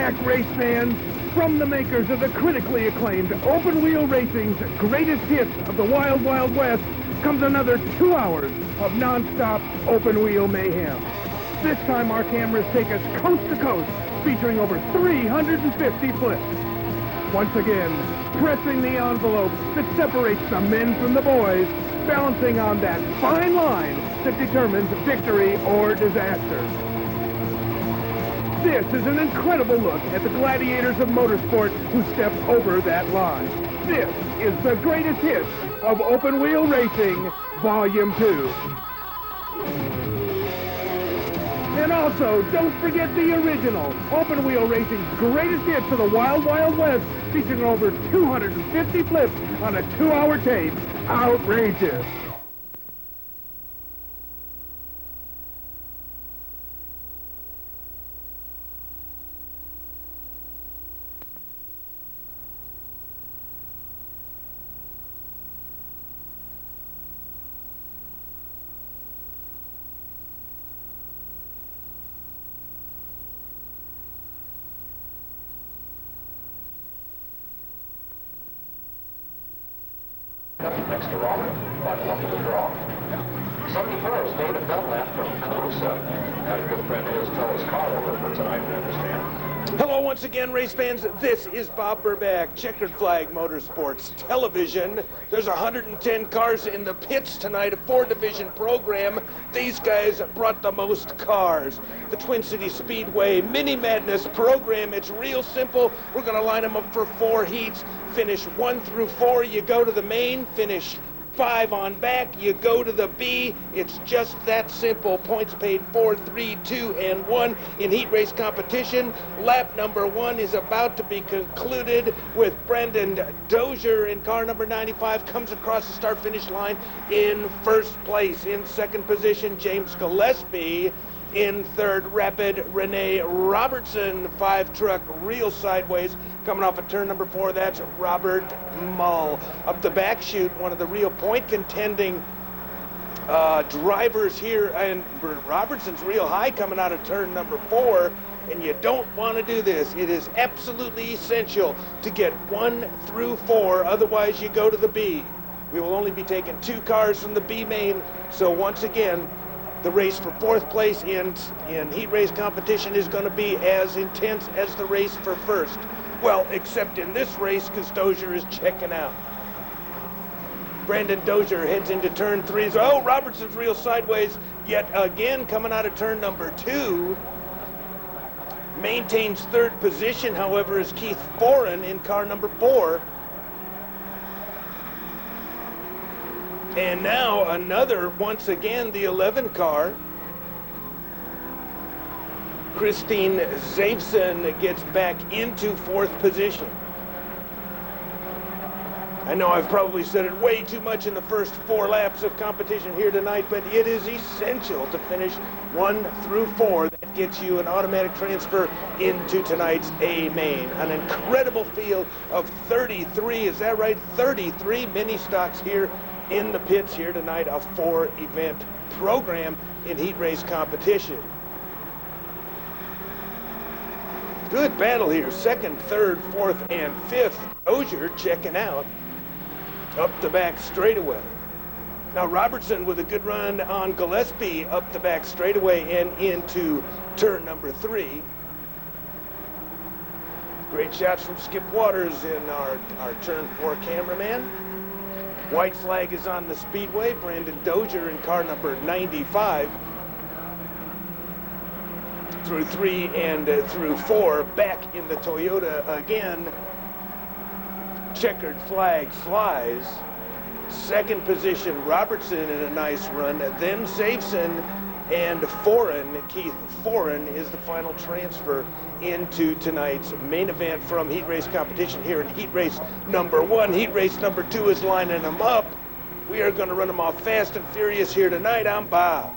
back, race fans. From the makers of the critically acclaimed Open Wheel Racing's Greatest Hits of the Wild Wild West comes another 2 hours of non-stop open wheel mayhem. This time our cameras take us coast to coast, featuring over 350 flips. Once again, pressing the envelope that separates the men from the boys, balancing on that fine line that determines victory or disaster. This is an incredible look at the gladiators of motorsport who stepped over that line. This is the greatest hits of Open Wheel Racing, Volume 2. And also, don't forget the original Open Wheel Racing's Greatest Hits of the Wild Wild West, featuring over 250 flips on a 2-hour tape. Outrageous. Next to Robert, by the luck of the draw. 74 is David Dunlap from Calusa. Had a good friend of his tell his car over for tonight, I understand. Hello once again, race fans. This is Bob Burbach, Checkered Flag Motorsports Television. There's 110 cars in the pits tonight, a 4-division program. These guys brought the most cars. The Twin Cities Speedway Mini Madness program. It's real simple. We're going to line them up for 4 heats. Finish 1 through 4, you go to the main. Finish 5 on back, you go to the B. It's just that simple. Points paid 4, 3, 2, and 1 in heat race competition. Lap number 1 is about to be concluded with Brendan Dozier in car number 95. Comes across the start-finish line in first place. In second position, James Gillespie. In third, Rapid Renee Robertson. 5-truck real sideways. Coming off of turn number 4, that's Robert Mull. Up the back chute, one of the real point contending drivers here, and Robertson's real high coming out of turn number 4, and you don't want to do this. It is absolutely essential to get 1 through 4, otherwise you go to the B. We will only be taking 2 cars from the B main, so once again, the race for 4th place in heat race competition is going to be as intense as the race for 1st. Well, except in this race, because Dozier is checking out. Brandon Dozier heads into turn 3. Oh, Robertson's real sideways yet again coming out of turn number 2. Maintains 3rd position, however, is Keith Foran in car number 4. And now another, once again, the 11 car. Christine Zavson gets back into 4th position. I know I've probably said it way too much in the first 4 laps of competition here tonight, but it is essential to finish 1 through 4. That gets you an automatic transfer into tonight's A main. An incredible field of 33, is that right? 33 mini stocks here in the pits here tonight, a 4-event program in heat race competition. Good battle here. 2nd, 3rd, 4th, and 5th. Dozier checking out up the back straightaway. Now Robertson with a good run on Gillespie up the back straightaway and into turn number 3. Great shots from Skip Waters in our turn 4 cameraman. White flag is on the Speedway. Brandon Dozier in car number 95. Through 3 and through 4, back in the Toyota again. Checkered flag flies. 2nd position, Robertson in a nice run. Then Zavson and Foran. Keith Foran is the final transfer into tonight's main event from heat race competition here in heat race number 1. Heat race number 2 is lining them up. We are going to run them off fast and furious here tonight. I'm Bob.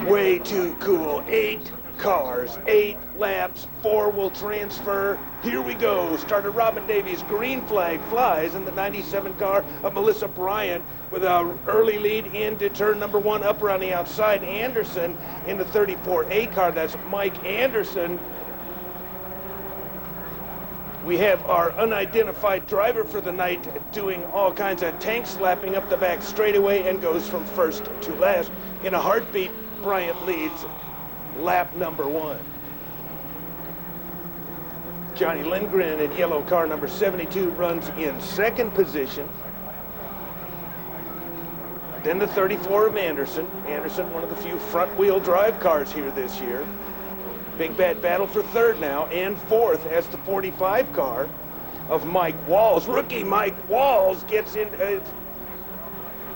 Way too cool. 8, cars, 8 laps, 4 will transfer. Here we go. Starter Robin Davies, green flag flies in the 97 car of Melissa Bryant with an early lead into turn number 1 up around the outside. Anderson in the 34A car, that's Mike Anderson. We have our unidentified driver for the night doing all kinds of tank slapping up the back straightaway and goes from first to last. In a heartbeat, Bryant leads lap number 1. Johnny Lindgren in yellow car number 72 runs in second position. Then the 34 of Anderson. Anderson, one of the few front-wheel drive cars here this year. Big bad battle for third now, and fourth as the 45 car of Mike Walls. Rookie Mike Walls gets in.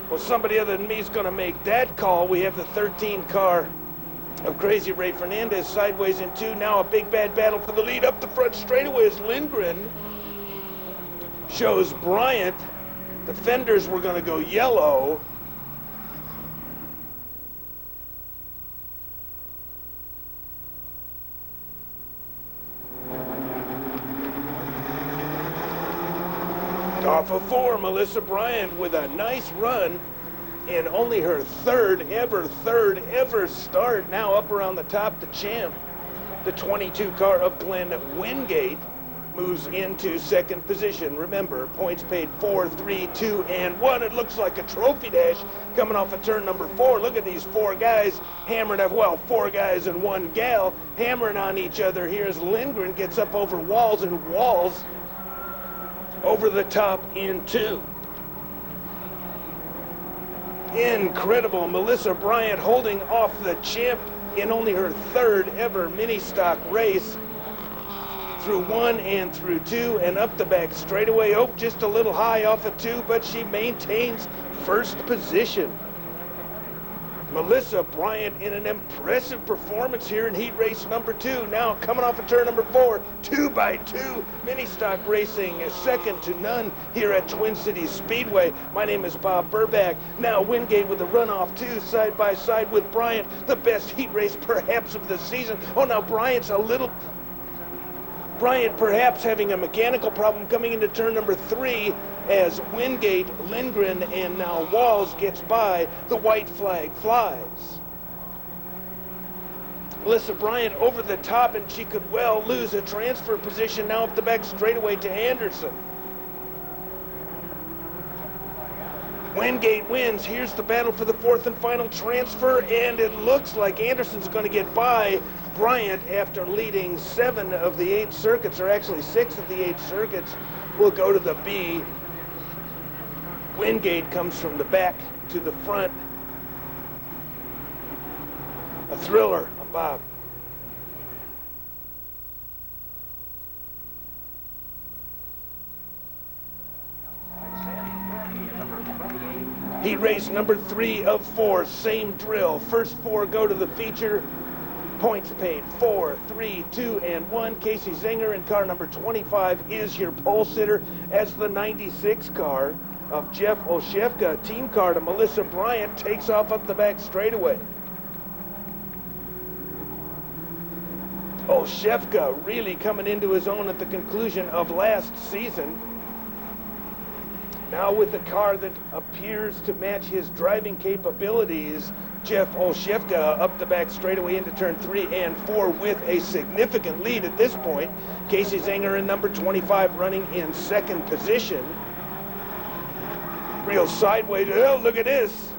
Well, somebody other than me is going to make that call. We have the 13 car of Crazy Ray Fernandez sideways in 2. Now a big bad battle for the lead up the front straightaway as Lindgren shows Bryant. The fenders were going to go yellow. Off of 4, Melissa Bryant with a nice run in only her third ever start. Now up around the top, the champ. The 22 car of Glenn Wingate moves into second position. Remember, points paid 4, 3, 2, and 1. It looks like a trophy dash coming off of turn number 4. Look at these 4 guys hammering up, well, 4 guys and 1 gal hammering on each other. Here's Lindgren gets up over Walls, and Walls over the top in 2. Incredible. Melissa Bryant holding off the champ in only her third ever mini stock race. Through 1 and through 2 and up the back straightaway. Oh, just a little high off of 2, but she maintains first position. Melissa Bryant in an impressive performance here in heat race number 2. Now coming off of turn number 4, 2x2 mini stock racing, second to none here at Twin Cities Speedway. My name is Bob Burback. Now Wingate with a runoff 2 side by side with Bryant, the best heat race perhaps of the season. Oh, now Bryant perhaps having a mechanical problem coming into turn number 3 as Wingate, Lindgren, and now Walls gets by. The white flag flies. Melissa Bryant over the top, and she could well lose a transfer position now up the back straightaway to Anderson. Wingate wins. Here's the battle for the 4th and final transfer, and it looks like Anderson's going to get by Bryant after leading 7 of the 8 circuits, or actually 6 of the 8 circuits. Will go to the B. Wingate comes from the back to the front. A thriller. I'm Bob. Heat race number 3 of 4, same drill. First 4 go to the feature. Points paid 4, 3, 2, and 1. Casey Zinger in car number 25 is your pole sitter as the 96 car of Jeff Olszewka, team car to Melissa Bryant, takes off up the back straightaway. Olszewka really coming into his own at the conclusion of last season. Now with a car that appears to match his driving capabilities, Jeff Olszewka up the back straightaway into turn 3 and 4 with a significant lead at this point. Casey Zinger in number 25 running in second position. Real sideways. Oh, look at this.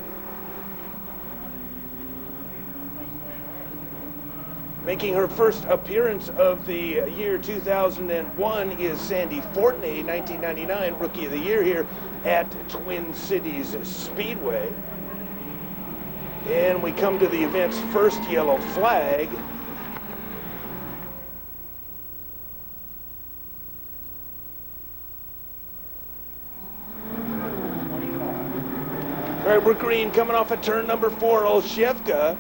Making her first appearance of the year 2001 is Sandy Fortney, 1999 Rookie of the Year here at Twin Cities Speedway. And we come to the event's first yellow flag. All right, we're green coming off of turn number 4. Olszewka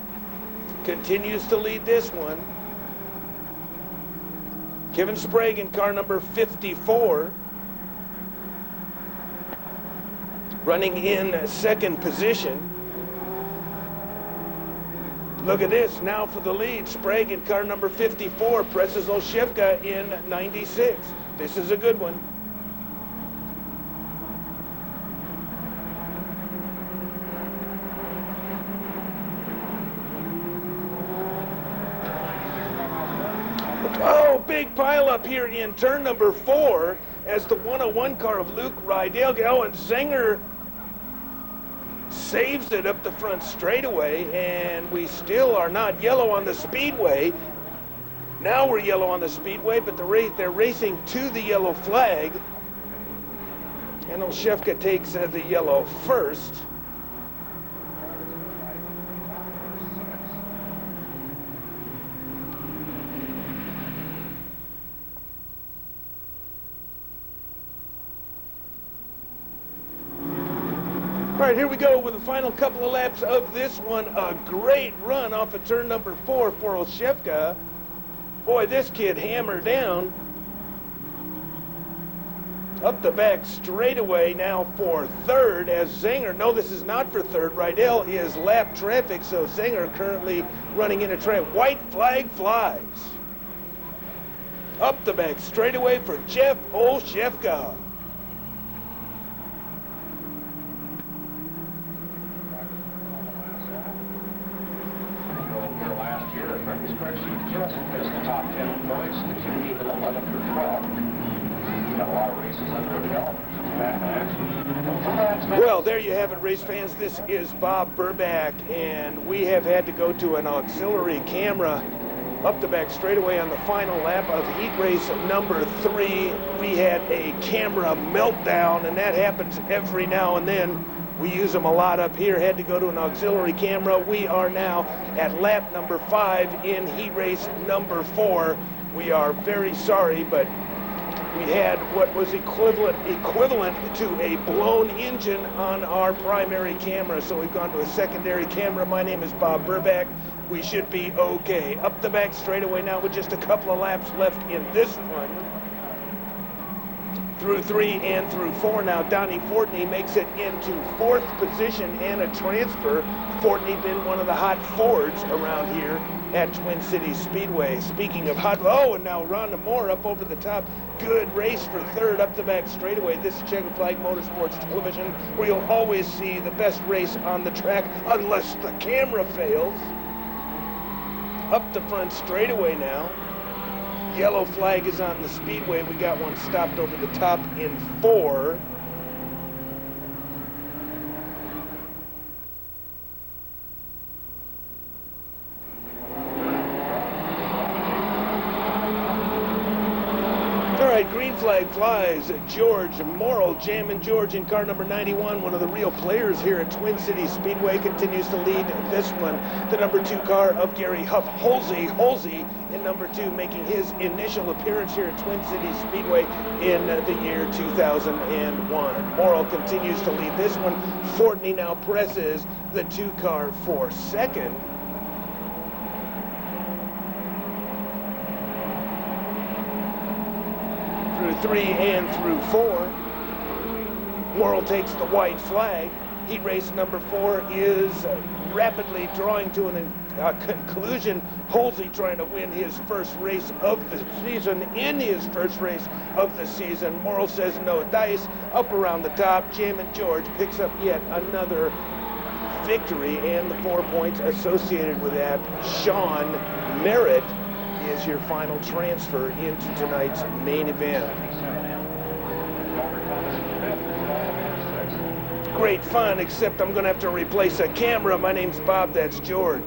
continues to lead this one. Kevin Sprague in car number 54. Running in second position. Look at this, now for the lead. Sprague in car number 54 presses Olszewka in 96. This is a good one. Oh, big pile up here in turn number 4 as the 101 car of Luke Rydell. Oh, and Zenger saves it up the front straightaway, and we still are not yellow on the Speedway. Now we're yellow on the Speedway, but they're racing to the yellow flag, and Olszewka takes the yellow first. All right, here we go with the final couple of laps of this one. A great run off of turn number 4 for Olszewka. Boy, this kid hammered down. Up the back straightaway now for third as Zenger, no, this is not for third. Rydell is lap traffic, so Zenger currently running into traffic. White flag flies. Up the back straightaway for Jeff Olszewka. Spreadsheet just missed the top 10 points. The team keep it 11 through 12. Got a lot of races under the belt. Back in action. Well, there you have it, race fans. This is Bob Burback, and we have had to go to an auxiliary camera up the back straightaway on the final lap of heat race number 3. We had a camera meltdown, and that happens every now and then. We use them a lot up here. Had to go to an auxiliary camera. We are now at lap number 5 in heat race number 4. We are very sorry, but we had what was equivalent to a blown engine on our primary camera. So we've gone to a secondary camera. My name is Bob Burback. We should be okay. Up the back straightaway now with just a couple of laps left in this one. Through 3 and through 4 now. Donnie Fortney makes it into 4th position and a transfer. Fortney been one of the hot Fords around here at Twin Cities Speedway. Speaking of hot, oh, and now Rhonda Moore up over the top. Good race for third up the back straightaway. This is Checkered Flag Motorsports Television, where you'll always see the best race on the track unless the camera fails. Up the front straightaway now. Yellow flag is on the Speedway. We got one stopped over the top in 4. All right, green flag flies. George Morrill, jamming George in car number 91. One of the real players here at Twin Cities Speedway continues to lead this one. The number 2 car of Gary Huff, Holsey in number 2, making his initial appearance here at Twin Cities Speedway in the year 2001. Morrill continues to lead this one. Fortney now presses the 2 car for second. Through 3 and through 4. Morrill takes the white flag. Heat race number 4 is rapidly drawing to a conclusion. Holsey trying to win his first race of the season. In his first race of the season, Morrill says no dice. Up around the top, Jamin George picks up yet another victory, and the 4 points associated with that. Sean Merritt is your final transfer into tonight's main event. Great fun, except I'm going to have to replace a camera. My name's Bob, that's George.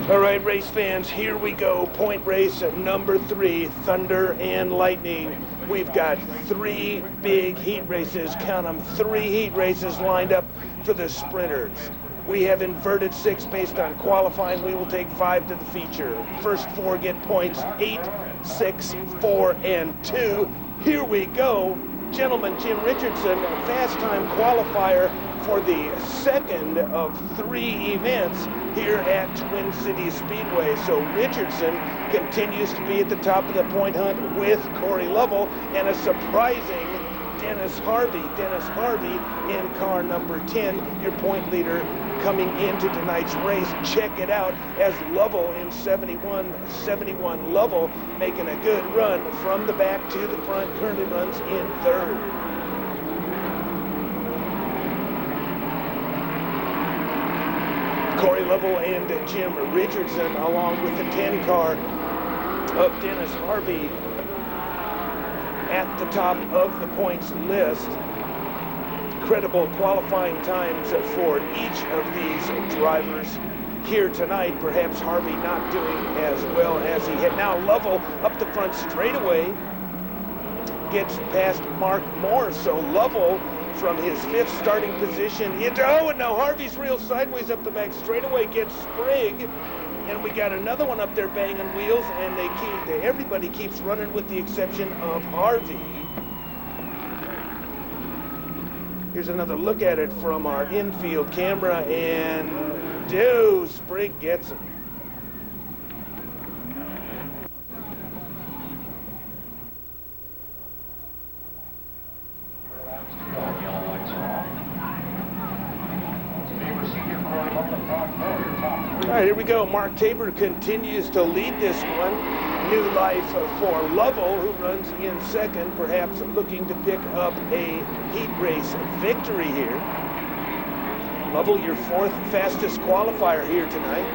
All right, race fans, here we go. Point race at number 3, Thunder and Lightning. We've got 3 big heat races, count them, 3 heat races lined up for the sprinters. We have inverted 6 based on qualifying. We will take 5 to the feature. First 4 get points, 8, 6, 4, and 2. Here we go. Gentleman Jim Richardson, fast time qualifier for the second of 3 events here at Twin Cities Speedway. So Richardson continues to be at the top of the point hunt with Corey Lovell, and a surprising Dennis Harvey. Dennis Harvey in car number 10, your point leader coming into tonight's race. Check it out as Lovell in 71 Lovell making a good run from the back to the front, currently runs in 3rd. Corey Lovell and Jim Richardson, along with the 10 car of Dennis Harvey, at the top of the points list. Incredible qualifying times for each of these drivers here tonight. Perhaps Harvey not doing as well as he had. Now Lovell up the front straightaway gets past Mark Moore. So Lovell from his 5th starting position into, oh, and now Harvey's real sideways up the back straightaway, gets Sprigg. And we got another one up there banging wheels, and everybody keeps running with the exception of Harvey. Here's another look at it from our infield camera, and Sprigg gets him. All right, here we go. Mark Tabor continues to lead this one. New life for Lovell, who runs in 2nd, perhaps looking to pick up a heat race victory here. Lovell, your 4th fastest qualifier here tonight.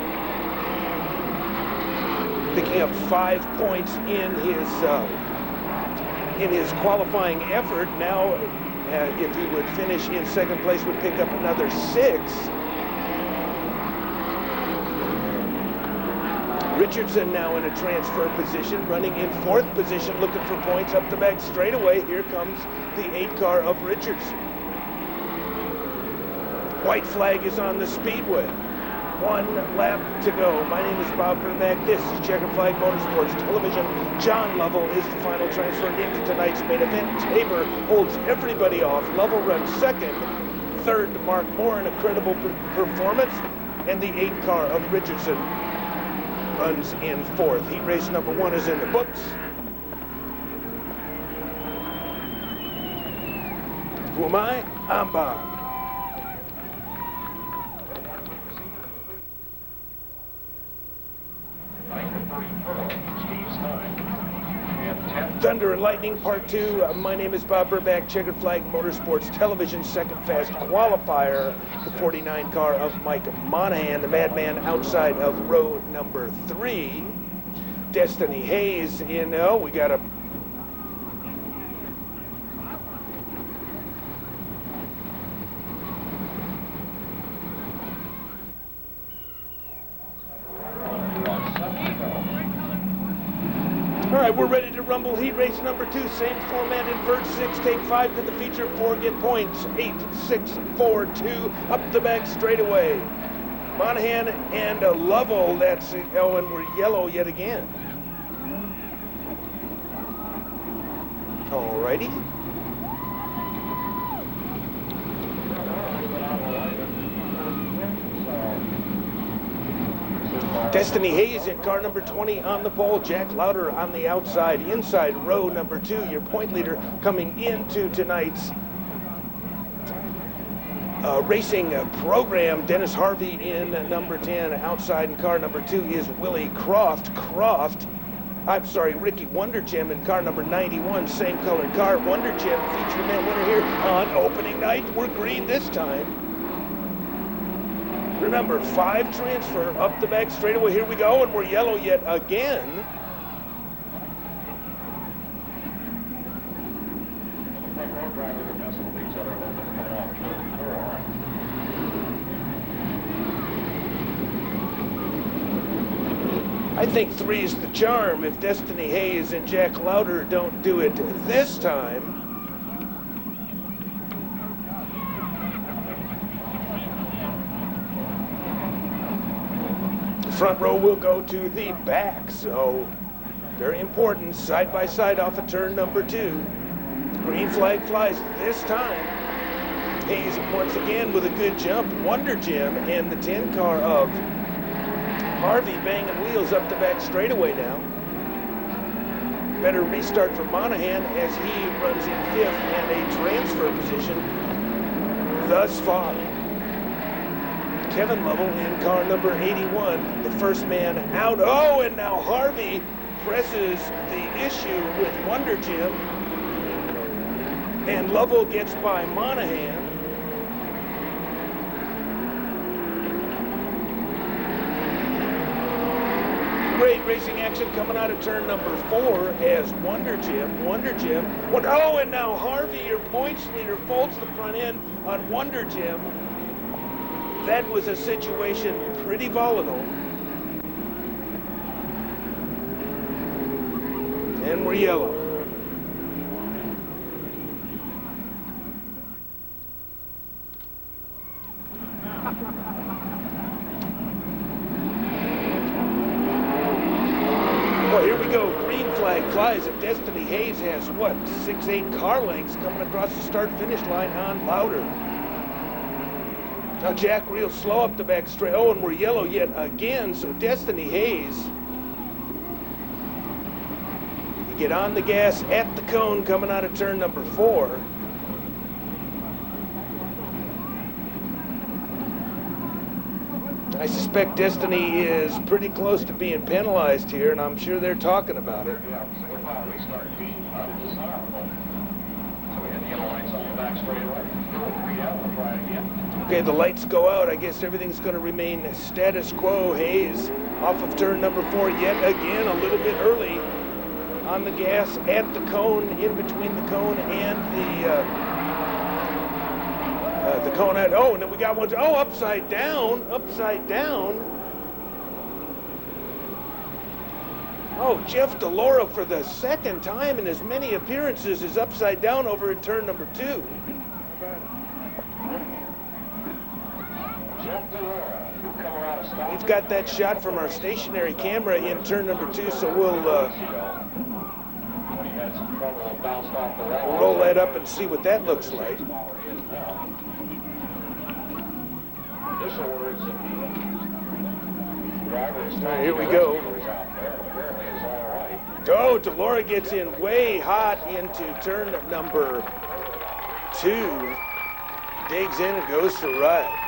Picking up 5 points in his qualifying effort. Now, if he would finish in 2nd place, would pick up another 6. Richardson now in a transfer position, running in 4th position, looking for points up the back straightaway. Here comes the 8 car of Richardson. White flag is on the Speedway. 1 lap to go. My name is Bob Burback. This is Checkered Flag Motorsports Television. John Lovell is the final transfer into tonight's main event. Tabor holds everybody off. Lovell runs 2nd. 3rd, Mark Moore in a credible performance. And the 8 car of Richardson runs in 4th. Heat race number 1 is in the books. Who am I? I'm Bob. Thunder and Lightning Part 2. My name is Bob Burback, Checkered Flag Motorsports Television, 2nd fast qualifier. The 49 car of Mike Monahan, the madman outside of row number 3. Destiny Hayes in, we got a All right, we're ready to rumble heat race number 2. Same format, invert 6, take 5 to the feature, 4 get points. 8, 6, 4, 2, up the back straightaway. Monahan and Lovell, that's, and we're yellow yet again. All righty. Destiny Hayes in car number 20 on the pole. Jack Lauder on the outside. Inside row number 2, your point leader coming into tonight's racing program. Dennis Harvey in number 10. Outside in car number 2 is Willie Ricky Wondergem in car number 91. Same colored car. Wondergem, feature man winner here on opening night. We're green this time. Remember, 5 transfer up the back straightaway. Here we go, and we're yellow yet again. I think 3 is the charm. If Destiny Hayes and Jack Lauder don't do it this time. Front row will go to the back, so very important. Side by side off of turn number 2. Green flag flies this time. Hayes once again with a good jump. Wonder Jim and the 10 car of Harvey banging wheels up the back straightaway now. Better restart for Monahan as he runs in 5th and a transfer position thus far. Kevin Lovell in car number 81, the first man out. Oh, and now Harvey presses the issue with Wonder Jim. And Lovell gets by Monahan. Great racing action coming out of turn number 4 as Wonder Jim, oh, and now Harvey, your points leader, folds the front end on Wonder Jim. That was a situation pretty volatile. And we're yellow. Well, here we go. Green flag flies, and Destiny Hayes has, what, 6-8 car lengths coming across the start-finish line on Lauder. Now Jack real slow up the back straight. Oh, and we're yellow yet again, so Destiny Hayes. You get on the gas at the cone coming out of turn number 4. I suspect Destiny is pretty close to being penalized here, and I'm sure they're talking about it. Okay, the lights go out. I guess everything's going to remain status quo. Hayes off of turn number 4 yet again, a little bit early on the gas at the cone, in between the cone and the cone out. Oh, and then we got one. Oh, upside down. Oh, Jeff DeLauro for the second time in as many appearances is upside down over in turn number 2. We've got that shot from our stationary camera in turn number 2, so we'll roll that up and see what that looks like. All right, here we go. Oh, DeLauro gets in way hot into turn number 2. Digs in and goes for a ride.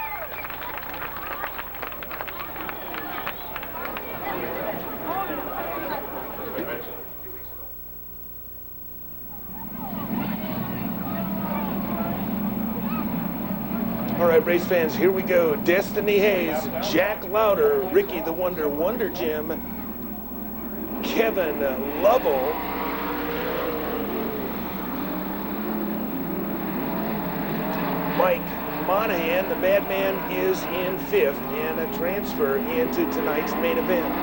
All right, race fans, here we go. Destiny Hayes, Jack Lauder, Ricky the Wonder, Wonder Jim, Kevin Lovell, Mike Monahan, the bad man, is in 5th and a transfer into tonight's main event.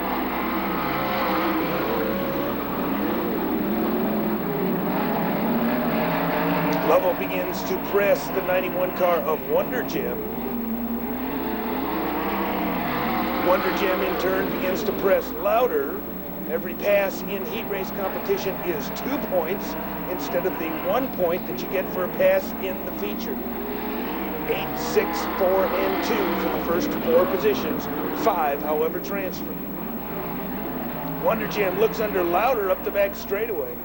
Lovell begins to press the 91 car of Wonder Jim. Wonder Jim in turn begins to press Lauder. Every pass in heat race competition is 2 points instead of the 1 point that you get for a pass in the feature. 8, 6, 4, and 2 for the first 4 positions. 5, however, transfer. Wonder Jim looks under Lauder up the back straightaway.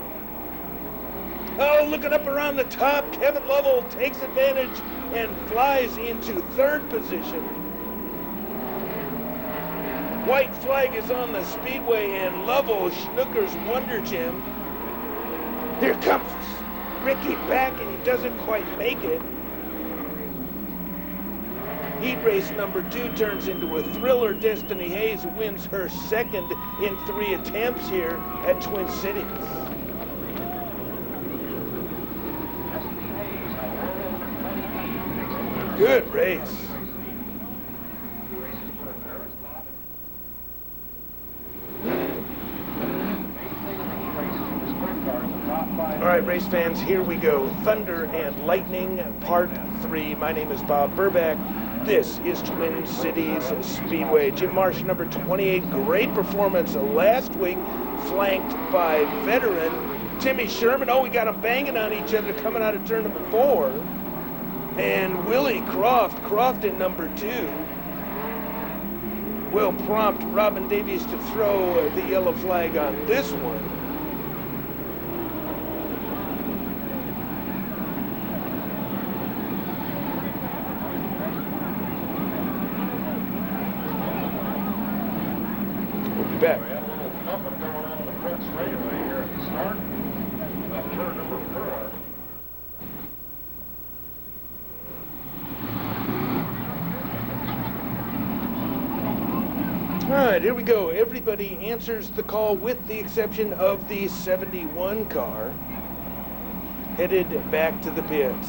Oh, looking up around the top, Kevin Lovell takes advantage and flies into 3rd position. White flag is on the speedway, and Lovell schnookers Wonder Jim. Here comes Ricky back, and he doesn't quite make it. Heat race number 2 turns into a thriller. Destiny Hayes wins her 2nd in 3 attempts here at Twin Cities. Good race. All right, race fans, here we go. Thunder and Lightning, Part 3. My name is Bob Burback. This is Twin Cities Speedway. Jim Marsh, number 28. Great performance last week, flanked by veteran Timmy Sherman. Oh, we got them banging on each other coming out of turn number 4. And Willie Croft in number 2, will prompt Robin Davies to throw the yellow flag on this one. We'll be back. We had a little pumping going on in the front straightaway here at the start of turn number 4. All right, here we go. Everybody answers the call with the exception of the 71 car, headed back to the pits.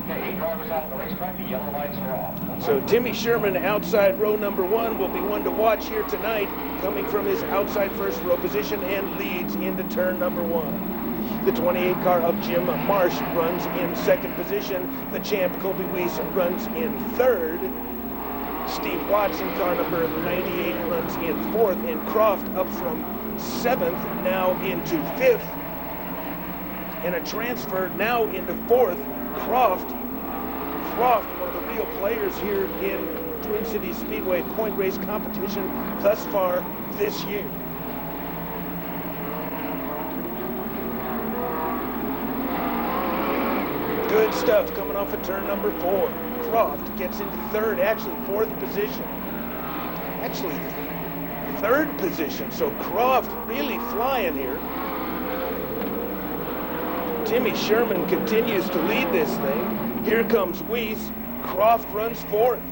Okay, 8 drivers out on the racetrack. The yellow lights are off. So Timmy Sherman, outside row number 1, will be one to watch here tonight, coming from his outside first row position and leads into turn number 1. The 28 car of Jim Marsh runs in second position. The champ Colby Weiss runs in third. Steve Watson, car number 98, runs in 4th, and Croft up from 7th, now into 5th. And a transfer now into 4th. Croft, one of the real players here in Twin Cities Speedway point race competition thus far this year. Good stuff coming off of turn number 4. Croft gets into 3rd, actually 4th position. Actually 3rd position, so Croft really flying here. Timmy Sherman continues to lead this thing. Here comes Weiss. Croft runs 4th.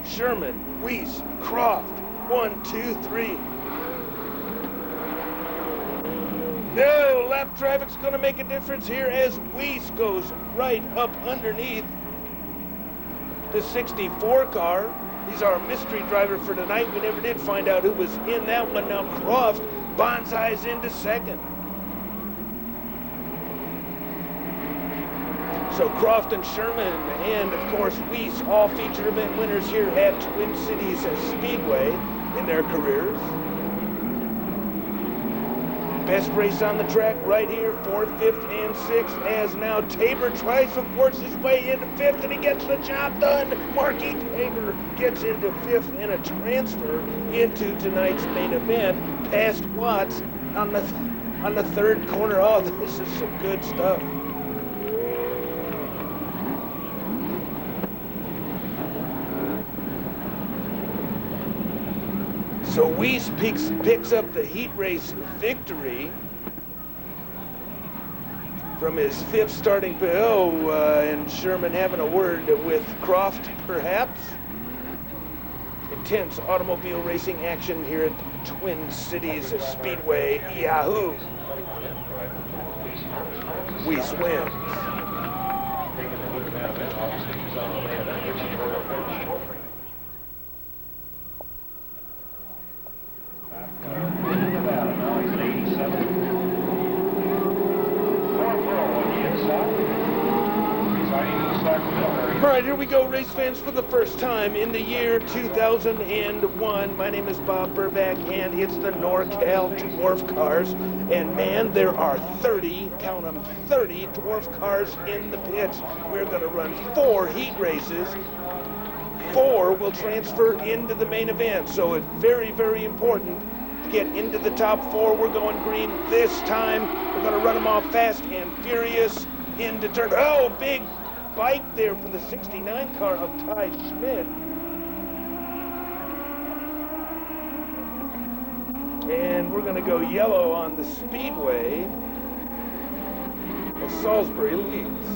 Sherman, Weiss, Croft. 1, 2, 3. No, lap traffic's going to make a difference here as Weiss goes right up underneath the 64 car. He's our mystery driver for tonight. We never did find out who was in that one. Now Croft bonsais into 2nd. So Croft and Sherman and, of course, Weiss, all featured event winners here at Twin Cities Speedway in their careers. Best race on the track right here, 4th, 5th, and 6th, as now Tabor tries to force his way into 5th, and he gets the job done. Marky Tabor gets into 5th and a transfer into tonight's main event, past Watts on the 3rd corner. Oh, this is some good stuff. So Weiss picks up the heat race victory from his 5th starting PO, and Sherman having a word with Croft, perhaps. Intense automobile racing action here at Twin Cities Speedway. Yahoo! Weiss wins. All right, here we go, race fans, for the first time in the year 2001. My name is Bob Burback, and it's the NorCal Dwarf Cars. And man, there are 30, count them, 30 dwarf cars in the pits. We're going to run 4 heat races. 4 will transfer into the main event, so it's very, very important to get into the top 4. We're going green this time. We're going to run them off fast and furious into turn. Oh, big bike there for the 69 car of Ty Schmidt. And we're going to go yellow on the Speedway as Salisbury leads.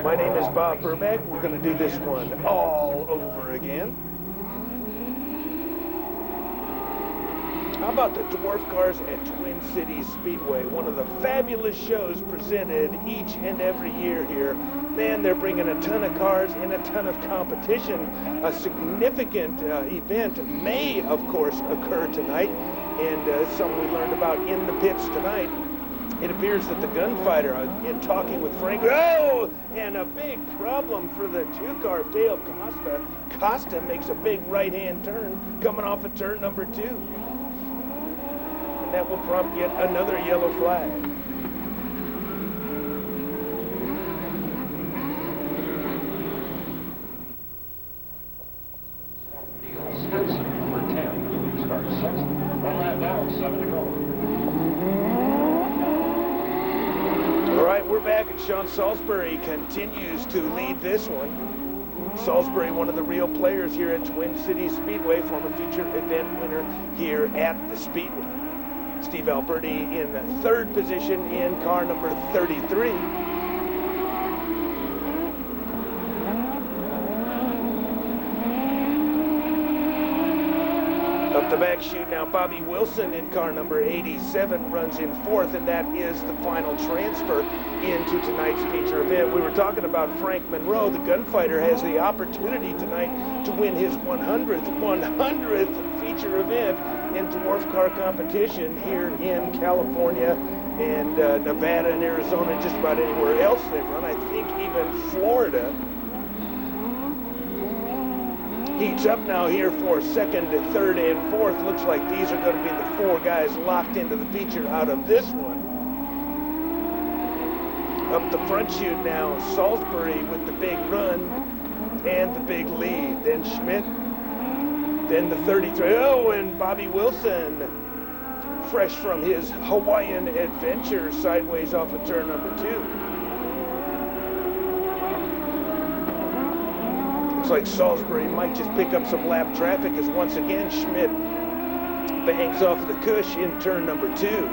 My name is Bob Burback. We're going to do this one all over again. How about the dwarf cars at Twin Cities Speedway? One of the fabulous shows presented each and every year here. Man, they're bringing a ton of cars and a ton of competition. A significant event may, of course, occur tonight, and some we learned about in the pits tonight. It appears that the gunfighter, in talking with Frank, oh, and a big problem for the 2-car, Dale Costa. Costa makes a big right-hand turn coming off of turn number 2. And that will prompt yet another yellow flag. Number 10, starts 6th. 1 lap down, 7 to go. All right, we're back, and Sean Salisbury continues to lead this one. Salisbury, one of the real players here at Twin Cities Speedway, former feature event winner here at the Speedway. Steve Alberti in 3rd position in car number 33. Up the back chute now, Bobby Wilson in car number 87 runs in 4th, and that is the final transfer into tonight's feature event. We were talking about Frank Monroe. The gunfighter has the opportunity tonight to win his 100th feature event in dwarf car competition here in California and Nevada and Arizona, and just about anywhere else they've run. I think even Florida. Heats up now here for 2nd, 3rd, and 4th. Looks like these are going to be the 4 guys locked into the feature out of this one. Up the front chute now, Salisbury with the big run and the big lead. Then Schmidt, then the 33. Oh, and Bobby Wilson, fresh from his Hawaiian adventure, sideways off of turn number 2. Looks like Salisbury might just pick up some lap traffic as once again Schmidt bangs off the cush in turn number 2.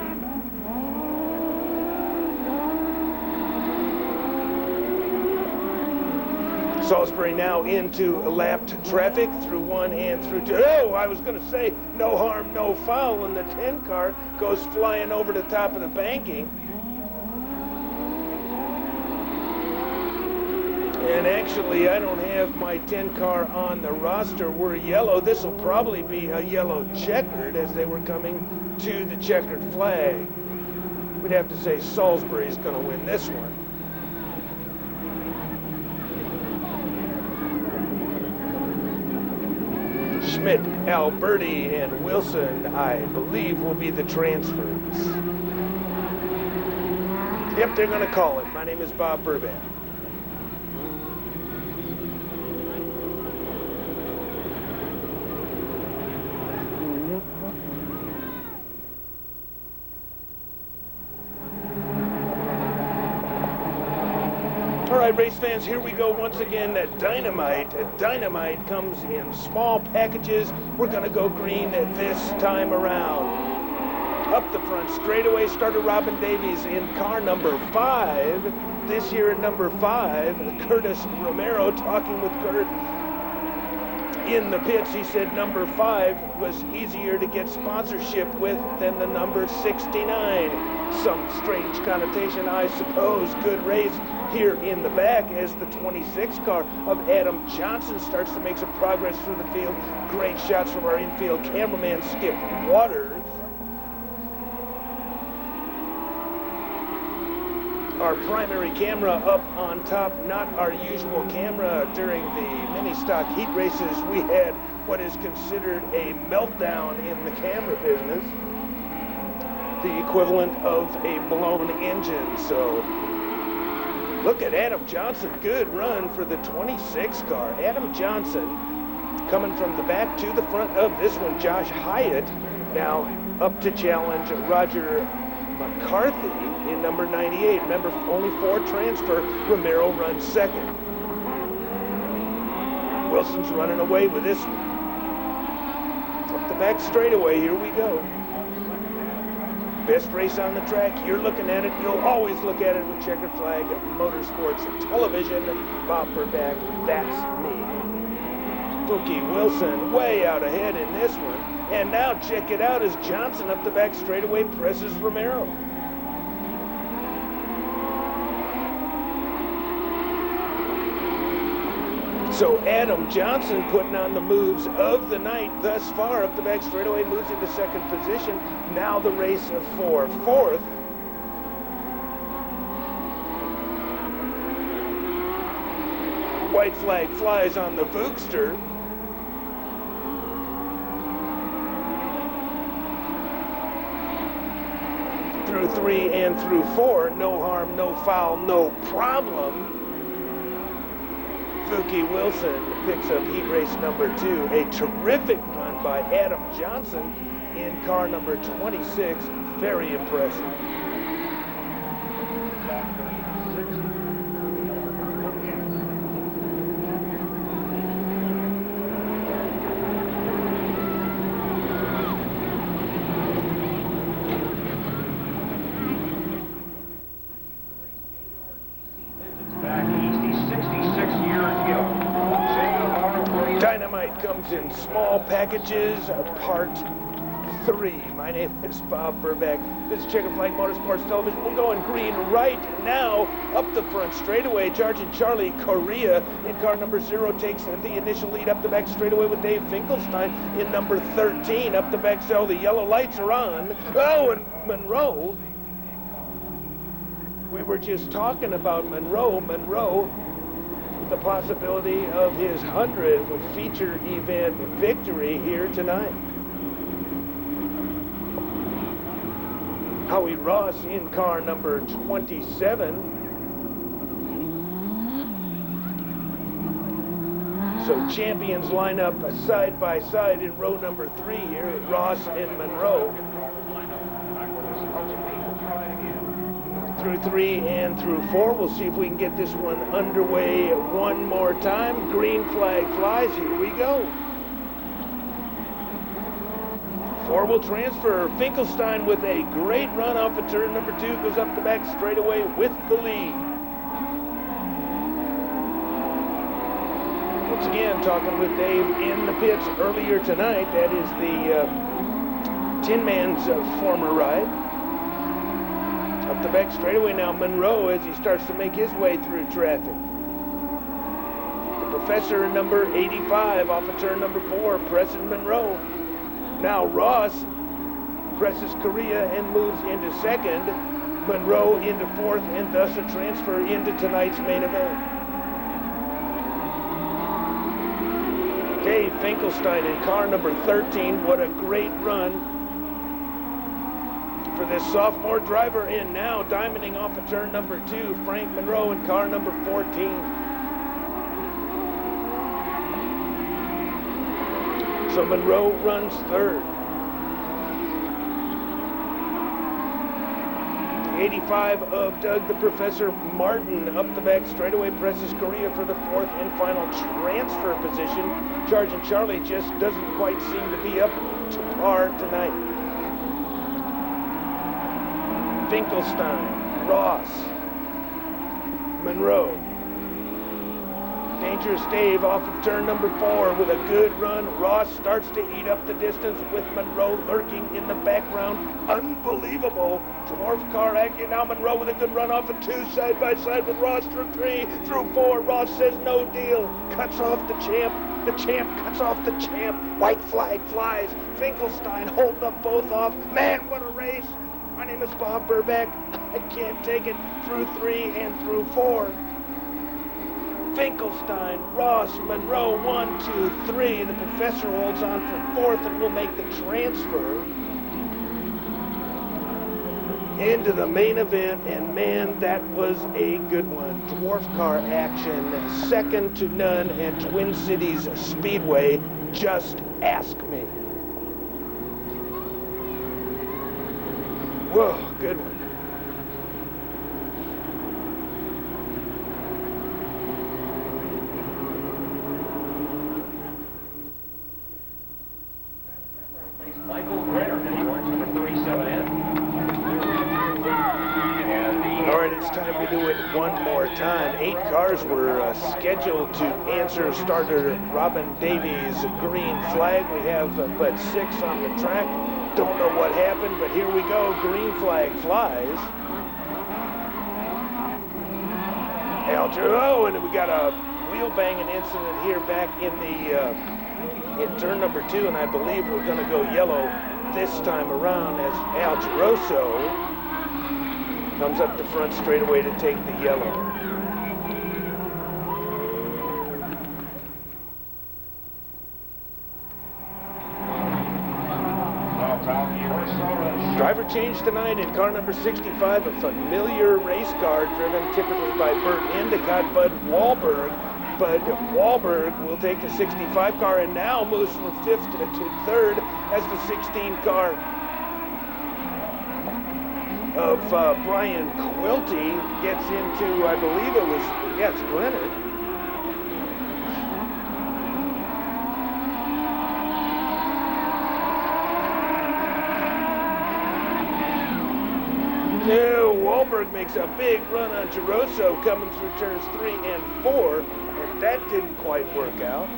Salisbury now into lapped traffic through 1 and through 2. Oh, I was going to say no harm, no foul when the 10 car goes flying over the top of the banking. And actually, I don't have my 10 car on the roster. We're yellow. This will probably be a yellow checkered as they were coming to the checkered flag. We'd have to say Salisbury's going to win this one. Schmidt, Alberti, and Wilson, I believe, will be the transfers. Yep, they're going to call it. My name is Bob Burbank. All right, race fans, here we go once again. Dynamite. Dynamite comes in small packages. We're going to go green this time around. Up the front straightaway, starter Robin Davies in car number 5. This year in number 5, Curtis Romero, talking with Kurt in the pits. He said number 5 was easier to get sponsorship with than the number 69. Some strange connotation, I suppose. Good race here in the back as the 26 car of Adam Johnson starts to make some progress through the field. Great shots from our infield cameraman Skip Waters. Our primary camera up on top, not our usual camera. During the mini stock heat races, we had what is considered a meltdown in the camera business, the equivalent of a blown engine. So look at Adam Johnson, good run for the 26 car. Adam Johnson coming from the back to the front of this one. Josh Hyatt now up to challenge Roger McCarthy in number 98. Remember, only 4 transfer. Romero runs 2nd. Wilson's running away with this one. Up the back straightaway, here we go. Best race on the track, you're looking at it. You'll always look at it with Checkered Flag Motorsports Television. Bob Burbank, that's me. Pookie Wilson way out ahead in this one. And now check it out as Johnson up the back straightaway presses Romero. So Adam Johnson putting on the moves of the night thus far. Up the back straightaway, moves into 2nd position. Now the race of 4. 4th White flag flies on the Voogster. Through 3 and through 4, no harm, no foul, no problem. Fuki Wilson picks up heat race number 2. A terrific run by Adam Johnson in car number 26. Very impressive. Dynamite comes in small packages, part 3. My name is Bob Burback. This is Checkered Flag Motorsports Television. We're going green right now up the front straightaway. Charging Charlie Correa in car number 0 takes the initial lead up the back straightaway with Dave Finkelstein in number 13. Up the back cell, the yellow lights are on. Oh, and Monroe. We were just talking about Monroe. Monroe, the possibility of his 100th feature event victory here tonight. Howie Ross in car number 27. So champions line up side by side in row number 3 here, Ross and Monroe. Through 3 and through 4. We'll see if we can get this one underway one more time. Green flag flies. Here we go. 4 will transfer. Finkelstein with a great run off of turn number 2. Goes up the back straightaway with the lead. Once again, talking with Dave in the pits earlier tonight. That is the Tin Man's former ride. Up the back straightaway now, Monroe, as he starts to make his way through traffic. The Professor, number 85, off of turn number 4, pressing Monroe. Now Ross presses Correa and moves into second. Monroe into 4th, and thus a transfer into tonight's main event. Dave Finkelstein in car number 13. What a great run for this sophomore driver. And now diamonding off of turn number 2, Frank Monroe in car number 14. So Monroe runs 3rd. 85 of Doug the Professor Martin up the back straightaway presses Correa for the 4th and final transfer position. Charging Charlie just doesn't quite seem to be up to par tonight. Finkelstein, Ross, Monroe. Dangerous Dave off of turn number 4 with a good run. Ross starts to eat up the distance with Monroe lurking in the background. Unbelievable dwarf car action. Now Monroe with a good run off of 2 side by side with Ross through 3, through 4. Ross says no deal. Cuts off the champ. The champ cuts off the champ. White flag flies. Finkelstein holding them both off. Man, what a race. My name is Bob Burback. I can't take it. Through 3 and through 4. Finkelstein, Ross, Monroe, 1, 2, 3. The Professor holds on for 4th and will make the transfer into the main event. And man, that was a good one. Dwarf car action, second to none at Twin Cities Speedway. Just ask me. Whoa, good one. Time to do it one more time. 8 cars were scheduled to answer starter Robin Davies' green flag. We have but 6 on the track. Don't know what happened, but here we go. Green flag flies. Oh, and we got a wheel banging incident here back in the in turn number 2, and I believe we're going to go yellow this time around as Al Geroso comes up the front straightaway to take the yellow. change tonight in car number 65, a familiar race car driven typically by Burt Endicott, Bud Wahlberg. Bud Wahlberg will take the 65 car and now moves from 5th to 3rd as the 16 car of Brian Quilty gets into, I believe it was, yeah, it's Glenard. No, Wahlberg makes a big run on Geroso coming through turns 3 and 4, and that didn't quite work out.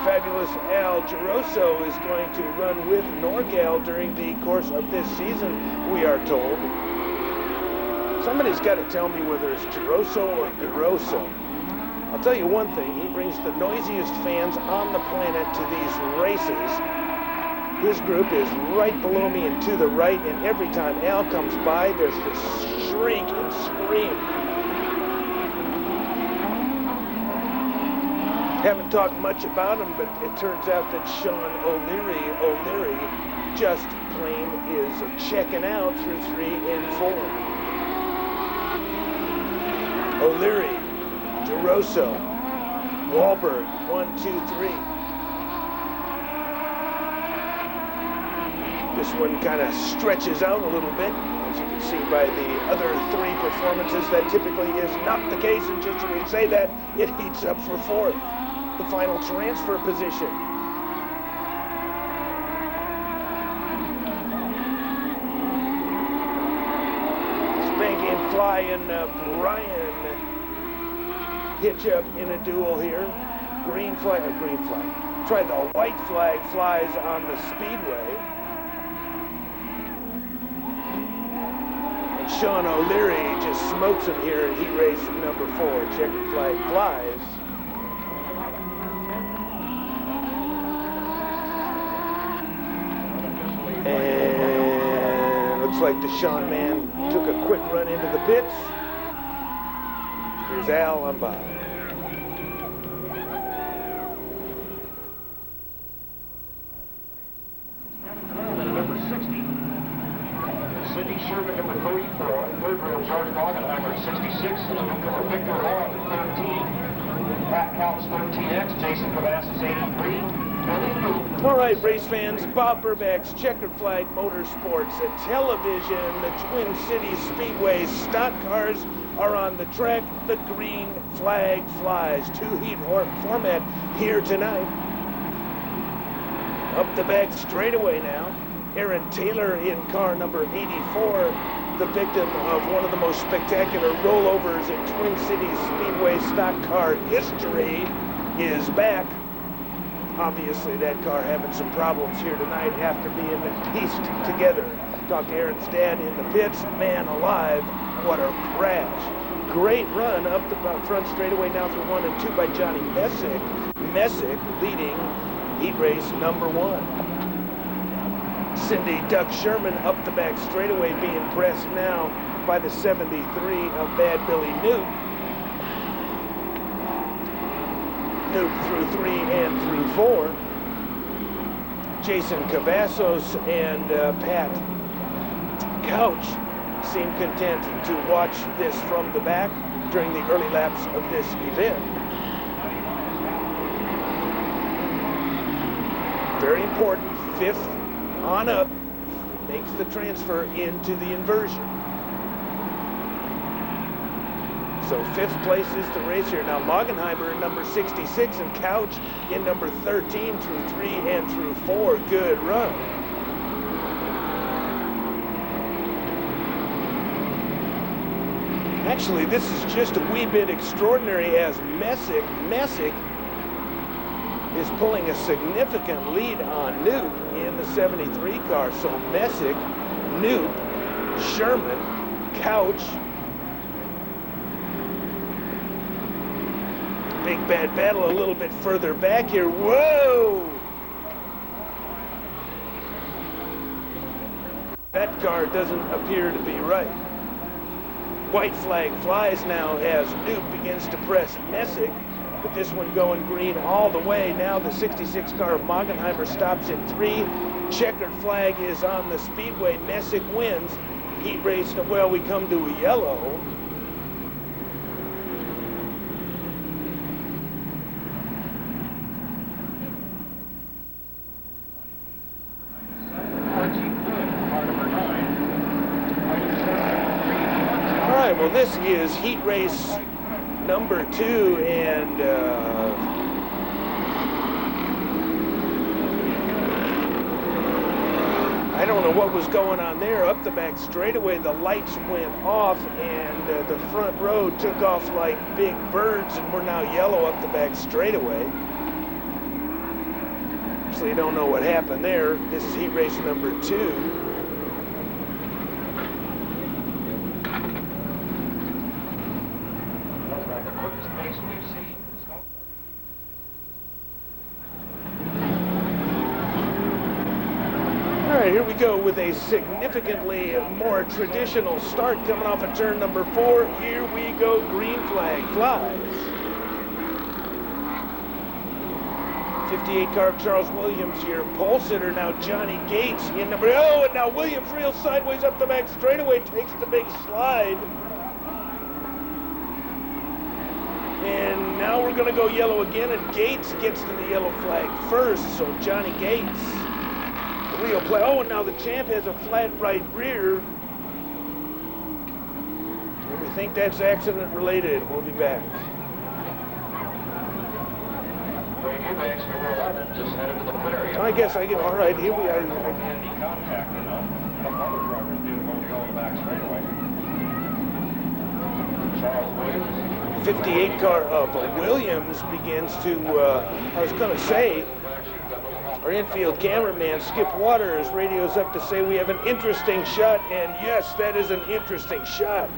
Fabulous Al Geroso is going to run with Norgal during the course of this season, we are told. Somebody's got to tell me whether it's Geroso or Geroso. I'll tell you one thing, he brings the noisiest fans on the planet to these races. His group is right below me and to the right, and every time Al comes by, there's this shriek and scream. Haven't talked much about him, but it turns out that Sean O'Leary just plain is checking out through 3 and 4. O'Leary, Geroso, Wahlberg, 1, 2, 3. This one kind of stretches out a little bit, as you can see by the other 3 performances. That typically is not the case, and just when you say that, it heats up for 4th. The final transfer position. Spank and Fly and Brian hitch up in a duel here. Green flag. Try the white flag flies on the Speedway. And Sean O'Leary just smokes him here in heat race number 4. Checkered flag flies. And looks like the Sean man took a quick run into the pits. Here's Al on Bob. Number 60. Cindy Sherman, number 34. Third row, George Morgenheimer, 66. Victor Long, 13. Pat Counts, 13X. Jason Cavasas, 83. All right, race fans, Bob Burbach's Checkered Flag Motorsports, a television, the Twin Cities Speedway stock cars are on the track. The green flag flies. 2-heat format here tonight. Up the back straightaway now. Aaron Taylor in car number 84, the victim of one of the most spectacular rollovers in Twin Cities Speedway stock car history, is back. Obviously, that car having some problems here tonight after being pieced together. Talked to Aaron's dad in the pits. Man alive, what a crash. Great run up the front straightaway now through 1 and 2 by Johnny Messick. Messick leading heat race number 1. Cindy Duck Sherman up the back straightaway being pressed now by the 73 of Bad Billy Newt. Newt through 3 and through 4. Jason Cavassos and Pat Couch seem content to watch this from the back during the early laps of this event. Very important, 5th on up makes the transfer into the inversion. So 5th place is the race here. Now Morgenheimer in number 66 and Couch in number 13 through 3 and through 4. Good run. Actually, this is just a wee bit extraordinary as Messick is pulling a significant lead on Newt in the 73 car. So Messick, Newt, Sherman, Couch. Big bad battle a little bit further back here. Whoa! That car doesn't appear to be right. White flag flies now as Newt begins to press Messick, but this one going green all the way. Now the 66 car of Morgenheimer stops in 3. checkered flag is on the Speedway. Messick wins. Heat race, well, we come to a yellow. All right, well, this is heat race number 2, and I don't know what was going on there. Up the back straightaway, the lights went off, and the front row took off like big birds, and we're now yellow up the back straightaway. Actually, I don't know what happened there. This is heat race number 2. All right, here we go with a significantly more traditional start coming off of turn number 4. Here we go, green flag flies. 58 car Charles Williams here, pole sitter now Johnny Gates in number, oh, and now Williams reels sideways up the back straightaway, takes the big slide. And now we're gonna go yellow again, and Gates gets to the yellow flag first, so Johnny Gates. Real play. Oh, and now the champ has a flat right rear. And we think that's accident related. We'll be back. I guess I get, all right, here we are. 58 car up. Williams begins to, I was going to say, our infield cameraman, Skip Waters, radios up to say we have an interesting shot, and yes, that is an interesting shot.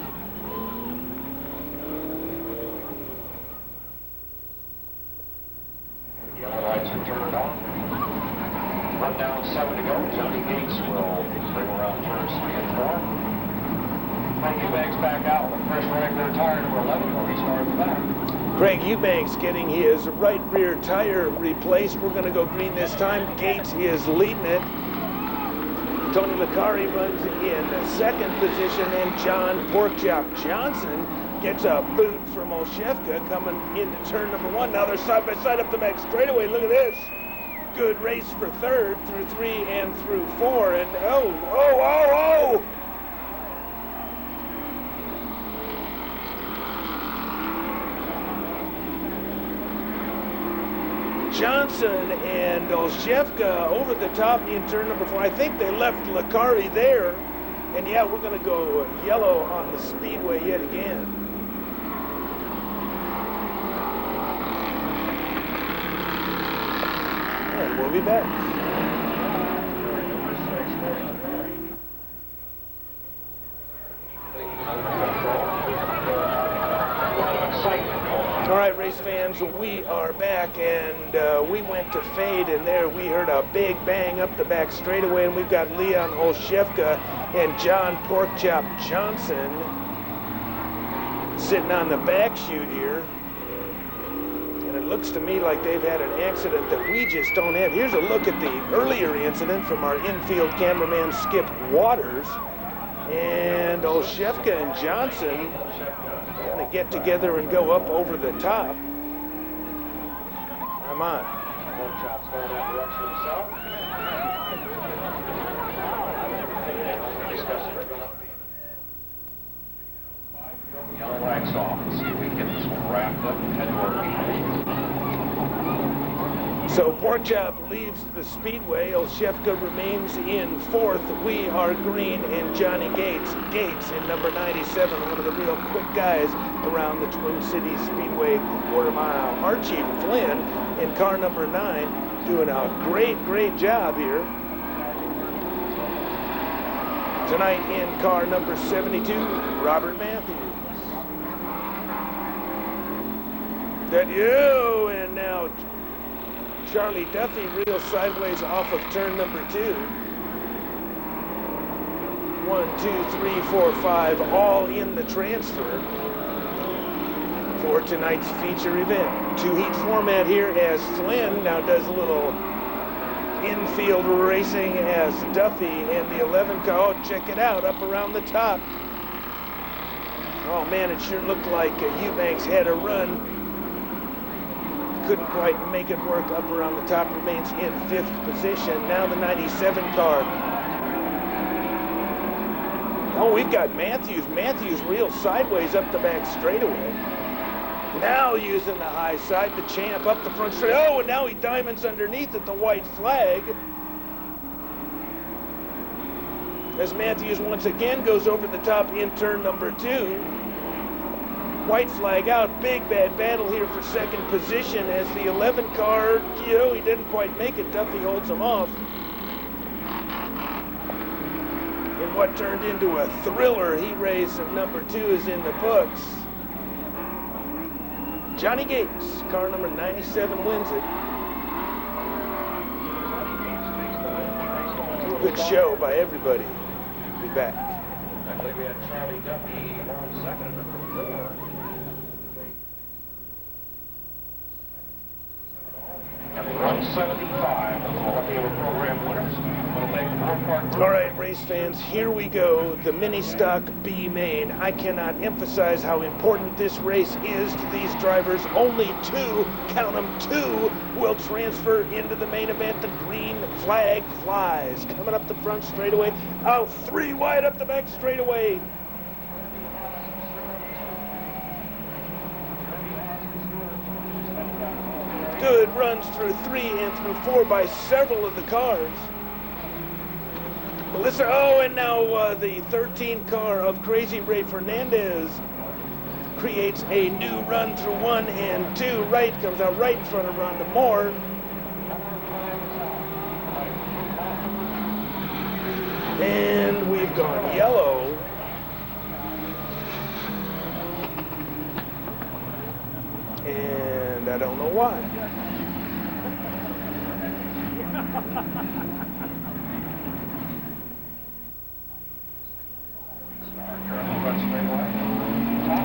Yellow lights are turned on. 1 down, 7 to go. Johnny Gates will bring around turns 3 and 4. Frank Eubanks back out with fresh right rear tire number 11 will restart the back. Craig Eubanks getting his right rear tire replaced. We're going to go green this time. Gates is leading it. Tony Licari runs in second position, and John Porkchop Johnson gets a boot from Olszewka coming into turn number 1. Now they're side by side up the back straightaway. Look at this. Good race for third through 3 and through 4. And oh. Johnson and Olszewka over the top in turn number 4. I think they left Licari there. And yeah, we're going to go yellow on the Speedway yet again. And we'll be back. All right, race fans, we are back, and we went to fade, and there we heard a big bang up the back straightaway, and we've got Leon Olszewka and John Porkchop Johnson sitting on the back chute here. And it looks to me like they've had an accident that we just don't have. Here's a look at the earlier incident from our infield cameraman, Skip Waters. And Olszewka and Johnson going to get together and go up over the top. I'm on. Porkchop's going that direction himself. Yellow lights off. Let's see if we can get this one wrapped up and head toward meeting. So Porkchop leaves the Speedway. Olszewka remains in 4th. We are green, and Johnny Gates in number 97, one of the real quick guys around the Twin Cities Speedway quarter mile. Archie Flynn in car number 9 doing a great job here. Tonight in car number 72, Robert Matthews. And now Charlie Duffy reels sideways off of turn number 2. 1, 2, 3, 4, 5, all in the transfer for tonight's feature event. 2-heat format here as Flynn now does a little Infield racing as Duffy and the 11 car. Oh, check it out, up around the top. Oh man, it sure looked like Eubanks had a run. Couldn't quite make it work up around the top, remains in 5th position. Now the 97 car. Oh, we've got Matthews. Matthews real sideways up the back straightaway. Now using the high side, the champ up the front straight. Oh, and now he diamonds underneath at the white flag. As Matthews once again goes over the top in turn number 2. White flag out, big bad battle here for 2nd position as the 11 car, he didn't quite make it. Duffy holds him off. In what turned into a thriller heat race of number 2 is in the books. Johnny Gates, car number 97, wins it. Good show by everybody. Be back. I believe we had Charlie Duffy on second, number 4. 175. Those are lucky of program winners. All right, race fans, here we go. The mini stock B main. I cannot emphasize how important this race is to these drivers. Only 2, count them, 2 will transfer into the main event. The green flag flies. Coming up the front straightaway. Oh, 3 wide up the back straightaway. Good runs through 3 and through 4 by several of the cars. Melissa, oh, and now the 13 car of Crazy Ray Fernandez creates a new run through 1 and 2. Right comes out right in front of Rhonda Moore. And we've gone yellow. And I don't know why.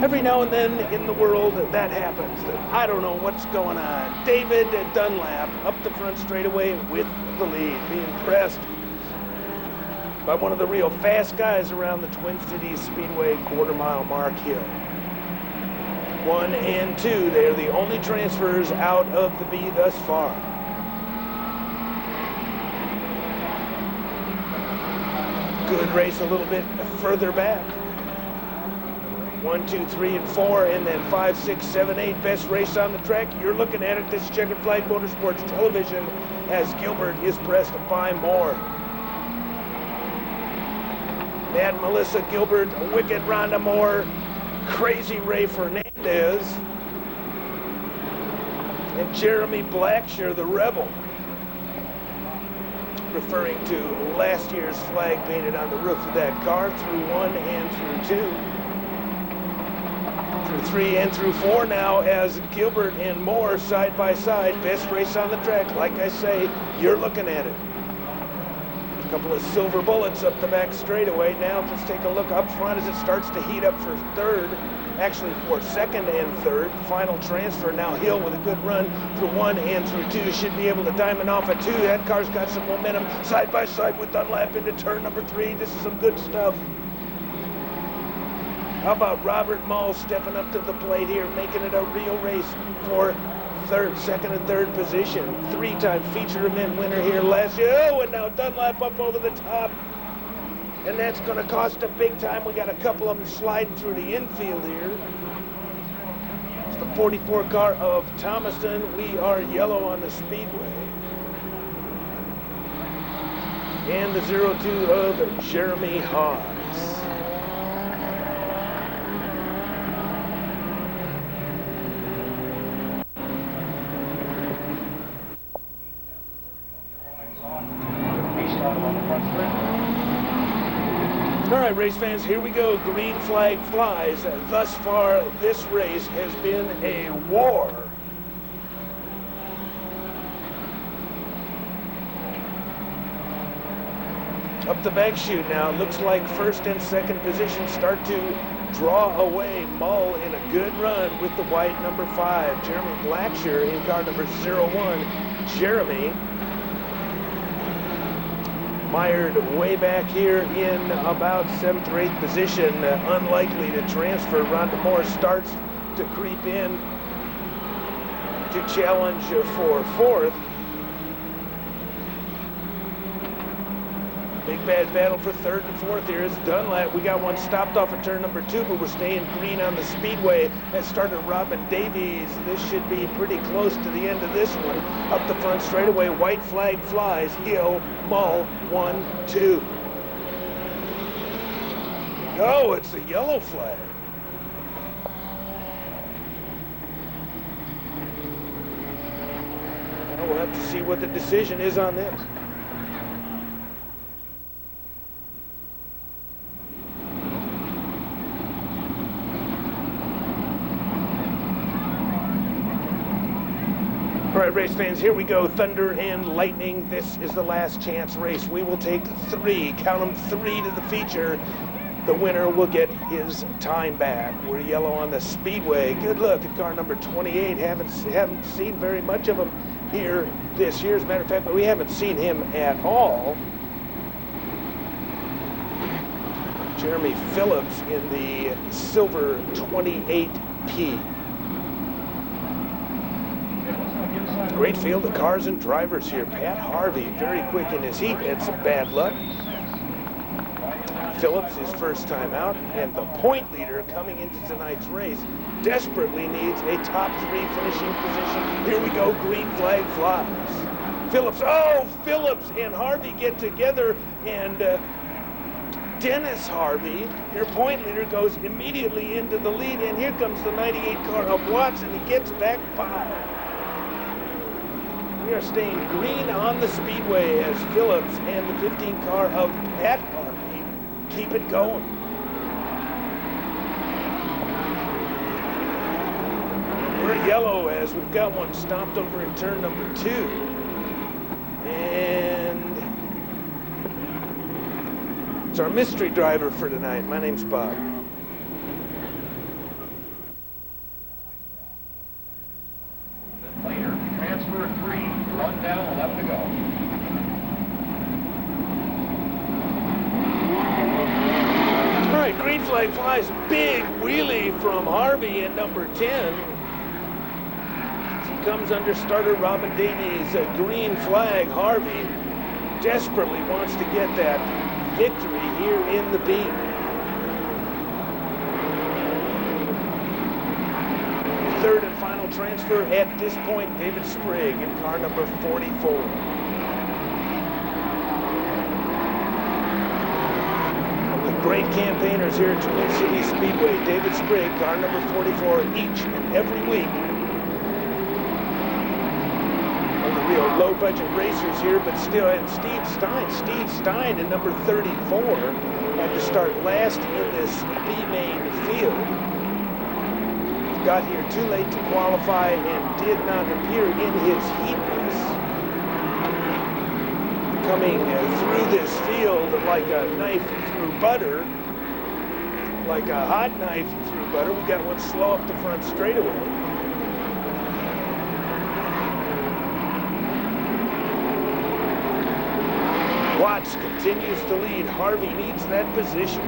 Every now and then in the world that happens. I don't know what's going on. David Dunlap up the front straightaway with the lead, being pressed by one of the real fast guys around the Twin Cities Speedway quarter-mile Mark Hill. 1 and 2, they're the only transfers out of the B thus far. Good race a little bit further back. 1, 2, 3, and 4, and then 5, 6, 7, 8. Best race on the track. You're looking at it. This is Checkered Flag Motorsports Television as Gilbert is pressed by Moore. Matt, Melissa, Gilbert, Wicked, Rhonda Moore, Crazy Ray Fernandez, and Jeremy Blackshear, the Rebel. Referring to last year's flag painted on the roof of that car through 1 and through 2. Through 3 and through 4 now as Gilbert and Moore side by side. Best race on the track. Like I say, you're looking at it. A couple of silver bullets up the back straightaway. Now let's take a look up front as it starts to heat up for 3rd. Actually for 2nd and 3rd. Final transfer now. Hill with a good run through 1 and through 2. Should be able to diamond off at 2. That car's got some momentum side by side with Dunlap into turn number 3. This is some good stuff. How about Robert Mull stepping up to the plate here, making it a real race for 2nd and 3rd position. 3-time feature event winner here last year. Oh, and now Dunlap up over the top. And that's going to cost him big time. We got a couple of them sliding through the infield here. It's the 44 car of Thomaston. We are yellow on the Speedway. And the 02 of Jeremy Hawes. All right, race fans, here we go. Green flag flies. Thus far, this race has been a war. Up the back chute now. Looks like 1st and 2nd position start to draw away. Mull in a good run with the white number 5. Jeremy Blackshear in car number 01. Jeremy mired way back here in about 7th or 8th position, unlikely to transfer. Rhonda Moore starts to creep in to challenge for 4th. Big bad battle for 3rd and 4th here is Dunlap. We got one stopped off at turn number 2, but we're staying green on the Speedway. Has started Robin Davies. This should be pretty close to the end of this one. Up the front straightaway, white flag flies. Hill, Mull, 1, 2. Oh, it's the yellow flag. Well, we'll have to see what the decision is on this. All right, race fans, here we go. Thunder and lightning. This is the last chance race. We will take 3, count them, 3 to the feature. The winner will get his time back. We're yellow on the Speedway. Good look at car number 28. Haven't seen very much of him here this year. As a matter of fact, but we haven't seen him at all. Jeremy Phillips in the silver 28P. Great field of cars and drivers here. Pat Harvey, very quick in his heat, had some bad luck. Phillips, his first time out, and the point leader coming into tonight's race desperately needs a top 3 finishing position. Here we go, green flag flies. Phillips and Harvey get together, and Dennis Harvey, your point leader, goes immediately into the lead, and here comes the 98 car of Watts, and he gets back by. We are staying green on the Speedway as Phillips and the 15 car of Pat Harvey keep it going. We're yellow as we've got one stopped over in turn number 2. And it's our mystery driver for tonight. My name's Bob. Later, transfer 3, run down, 11 to go. All right, green flag flies. Big wheelie from Harvey in number 10. He comes under starter Robin Davies. A green flag. Harvey desperately wants to get that victory here in the B. Third and final transfer at this point, David Sprigg in car number 44. The great campaigners here at Twin Cities Speedway. David Sprigg, car number 44, each and every week. One of the real low-budget racers here, but still, and Steve Stein in number 34 had to start last in this B-main field. Got here too late to qualify and did not appear in his heat race. Coming through this field like a knife through butter, like a hot knife through butter. We got one slow up the front straightaway. Watts continues to lead. Harvey needs that position.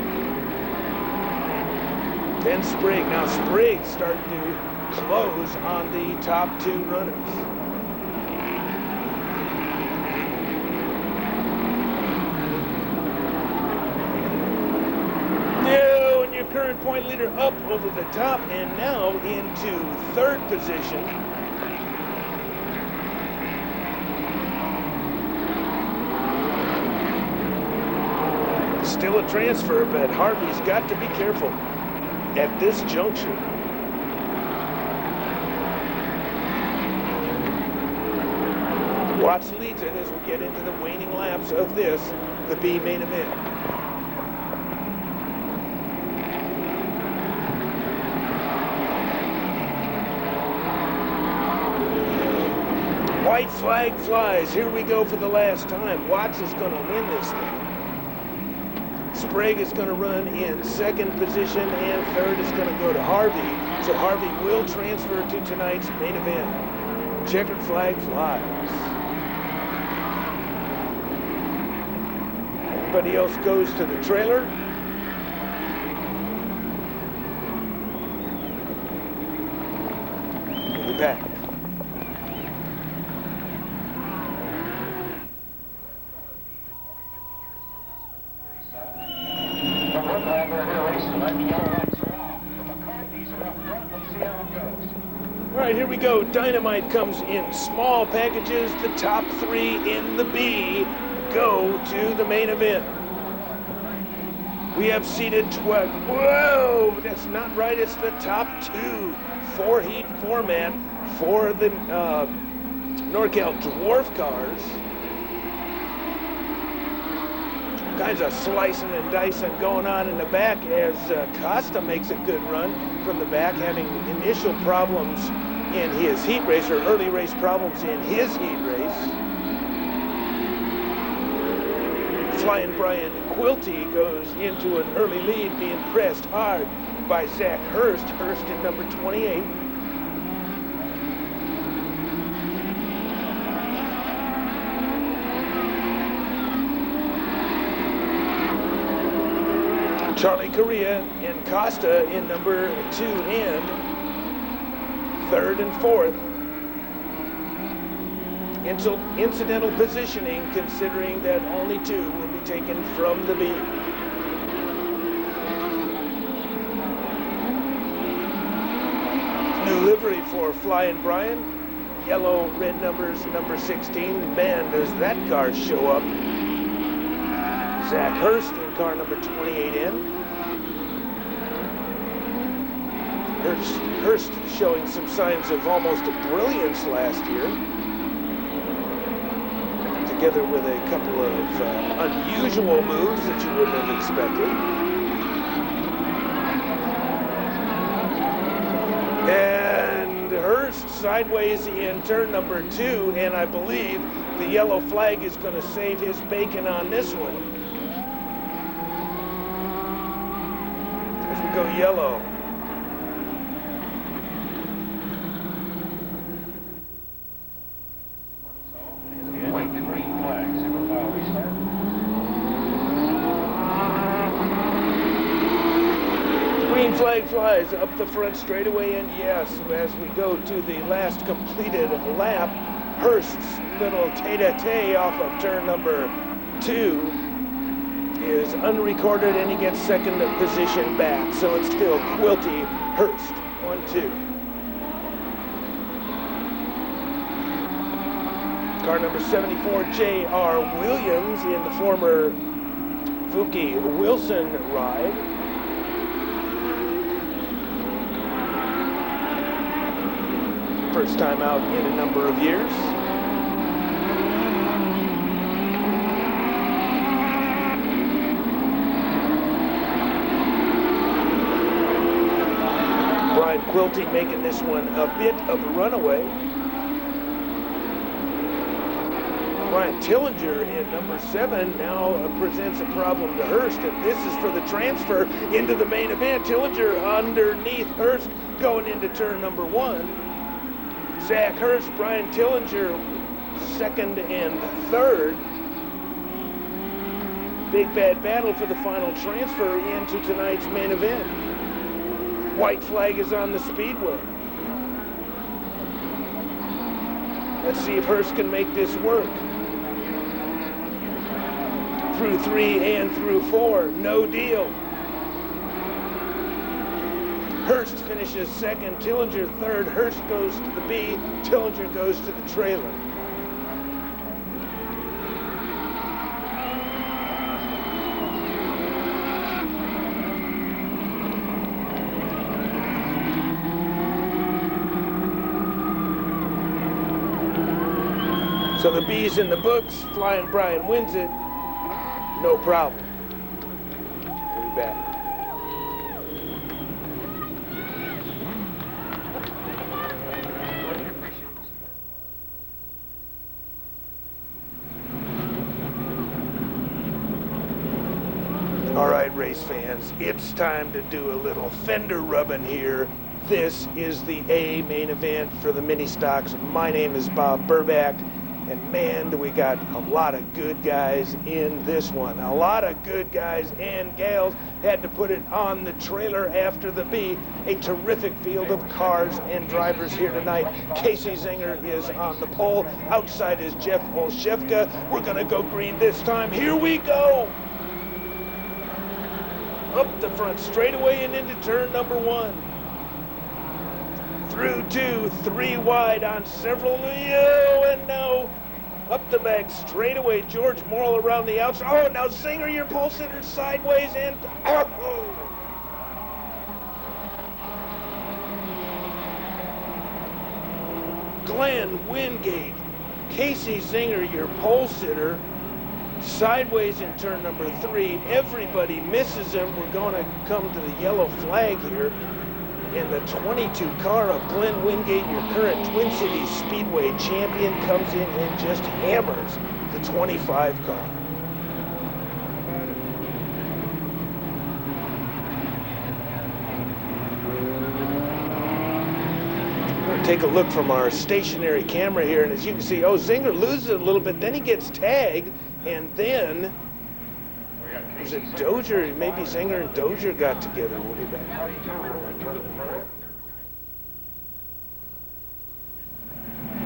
Then Sprigg. Now Sprigg starting to close on the top 2 runners. No, and your current point leader up over the top and now into 3rd position. Still a transfer, but Harvey's got to be careful at this juncture. Watts leads it as we get into the waning laps of this, the B main event. White flag flies. Here we go for the last time. Watts is going to win this thing. Sprigg is going to run in 2nd position, and 3rd is going to go to Harvey. So Harvey will transfer to tonight's main event. Checkered flag flies. Everybody else goes to the trailer. We'll be back. All right, here we go. Dynamite comes in small packages. The top 3 in the B go to the main event. We have seated 12. Whoa, that's not right. It's the top 2. 4-heat format for the NorCal Dwarf cars. Kinds of slicing and dicing going on in the back as Costa makes a good run from the back, having initial problems in his heat race, or early race problems in his heat race. Flying Brian Quilty goes into an early lead, being pressed hard by Zach Hurst. Hurst in number 28. Charlie Correa and Costa in number 2 and 3rd and 4th. Incidental positioning, considering that only 2 will be taken from the B. New livery for Flying Brian. Yellow, red numbers, number 16. Man, does that car show up. Zach Hurst in car number 28N. Hurst showing some signs of almost brilliance last year, together with a couple of unusual moves that you wouldn't have expected. And Hurst sideways in turn number 2, and I believe the yellow flag is going to save his bacon on this one. As we go yellow. Green flag flies up the front straightaway, and yes, as we go to the last completed lap, Hurst's little tete-a-tete off of turn number 2 is unrecorded, and he gets second position back. So it's still Quilty, Hurst, 1-2. Car number 74, J.R. Williams in the former Fuki Wilson ride. First time out in a number of years. Brian Quilty making this one a bit of a runaway. Brian Tillinger in number 7 now presents a problem to Hurst, and this is for the transfer into the main event. Tillinger underneath Hurst going into turn number 1. Zach Hurst, Brian Tillinger, 2nd and 3rd. Big bad battle for the final transfer into tonight's main event. White flag is on the Speedway. Let's see if Hurst can make this work. Through 3 and through 4, no deal. Hurst finishes 2nd, Tillinger 3rd. Hurst goes to the B, Tillinger goes to the trailer. So the B's in the books, Flying Brian wins it, no problem. We'll be back. All right, race fans, it's time to do a little fender rubbing here. This is the A main event for the mini stocks. My name is Bob Burback, And man, do we got a lot of good guys in this one. A lot of good guys and gals. Had to put it on the trailer after the B. A terrific field of cars and drivers here tonight. Casey Zinger is on the pole. Outside is Jeff Olszewka. We're gonna go green this time. Here we go. Up the front straightaway and into turn number 1. Through 2, 3 wide on several, and now up the back straightaway. George Morrill around the outside. Oh, now Zinger, your pole sitter sideways and Glenn Wingate, Casey Zinger, your pole sitter, sideways in turn number 3. Everybody misses him. We're going to come to the yellow flag here. And the 22 car of Glenn Wingate, your current Twin Cities Speedway champion, comes in and just hammers the 25 car. We'll take a look from our stationary camera here, and as you can see, oh, Zinger loses it a little bit, then he gets tagged, and then was it Dozier? Maybe Zinger and Dozier got together. We'll be back.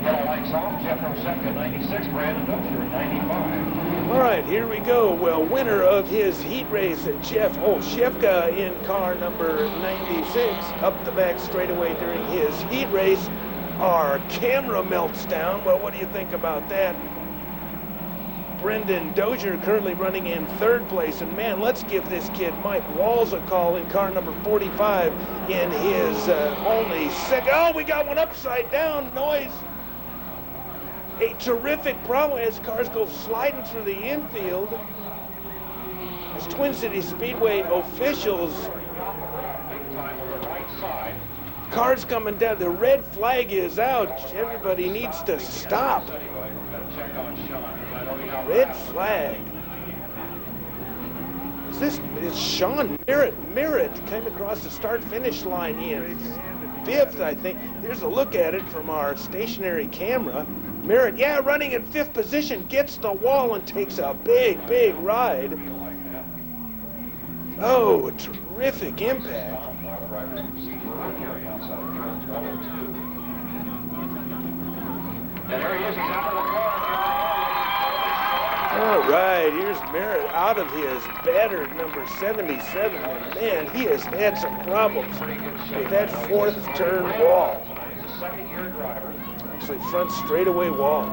Yellow lights off. Jeff Olszewka, 96. Brandon Dozier, 95. All right, here we go. Well, winner of his heat race, Jeff Olszewka in car number 96. Up the back straightaway during his heat race. Our camera melts down. Well, what do you think about that? Brendan Dozier currently running in 3rd place, and man, let's give this kid Mike Walls a call in car number 45 in his only second. Oh, we got one upside down. Noise. A terrific problem as cars go sliding through the infield. As Twin Cities Speedway officials, cars coming down. The red flag is out. Everybody needs to stop. Red flag. Is Sean Merritt came across the start-finish line in 5th, I think. Here's a look at it from our stationary camera. Merritt, yeah, running in 5th position, gets the wall and takes a big, big ride. Oh, a terrific impact. And there he is, he's out of the car. All right, here's Merritt out of his battered number 77. And man, he has had some problems with that 4th turn wall. Actually, front straightaway wall.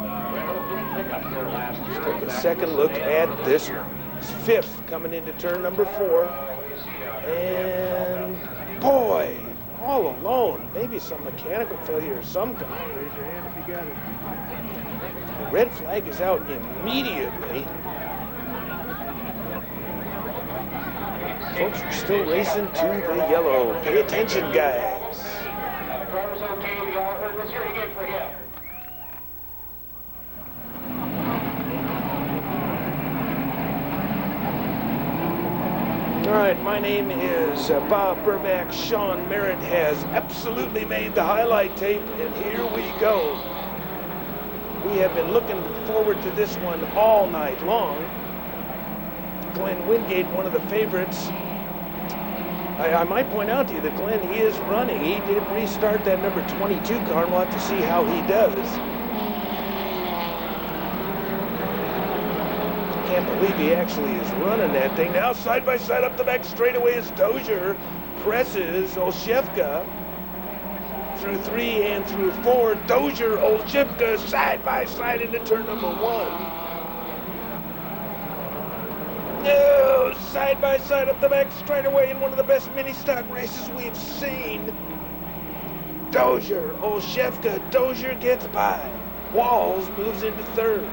Let's take a second look at this one. It's 5th coming into turn number 4. And boy, all alone. Maybe some mechanical failure of some kind. Raise your hand if you got it. The red flag is out immediately. Folks are still racing to the yellow. Pay attention, guys. The car was okay. We all heard. Let's hear it again for him. All right, my name is Bob Burback. Sean Merritt has absolutely made the highlight tape, and here we go. We have been looking forward to this one all night long. Glenn Wingate, one of the favorites. I might point out to you that Glenn is running. He did restart that number 22 car, and we'll have to see how he does. Can't believe he actually is running that thing. Now side by side up the back straightaway is Dozier. Presses Olszewka. Through 3 and through 4, Dozier, Olszewka side by side into turn number 1. No, side by side up the back straightaway in one of the best mini stock races we've seen. Dozier, Olszewka, Dozier gets by. Walls moves into 3rd.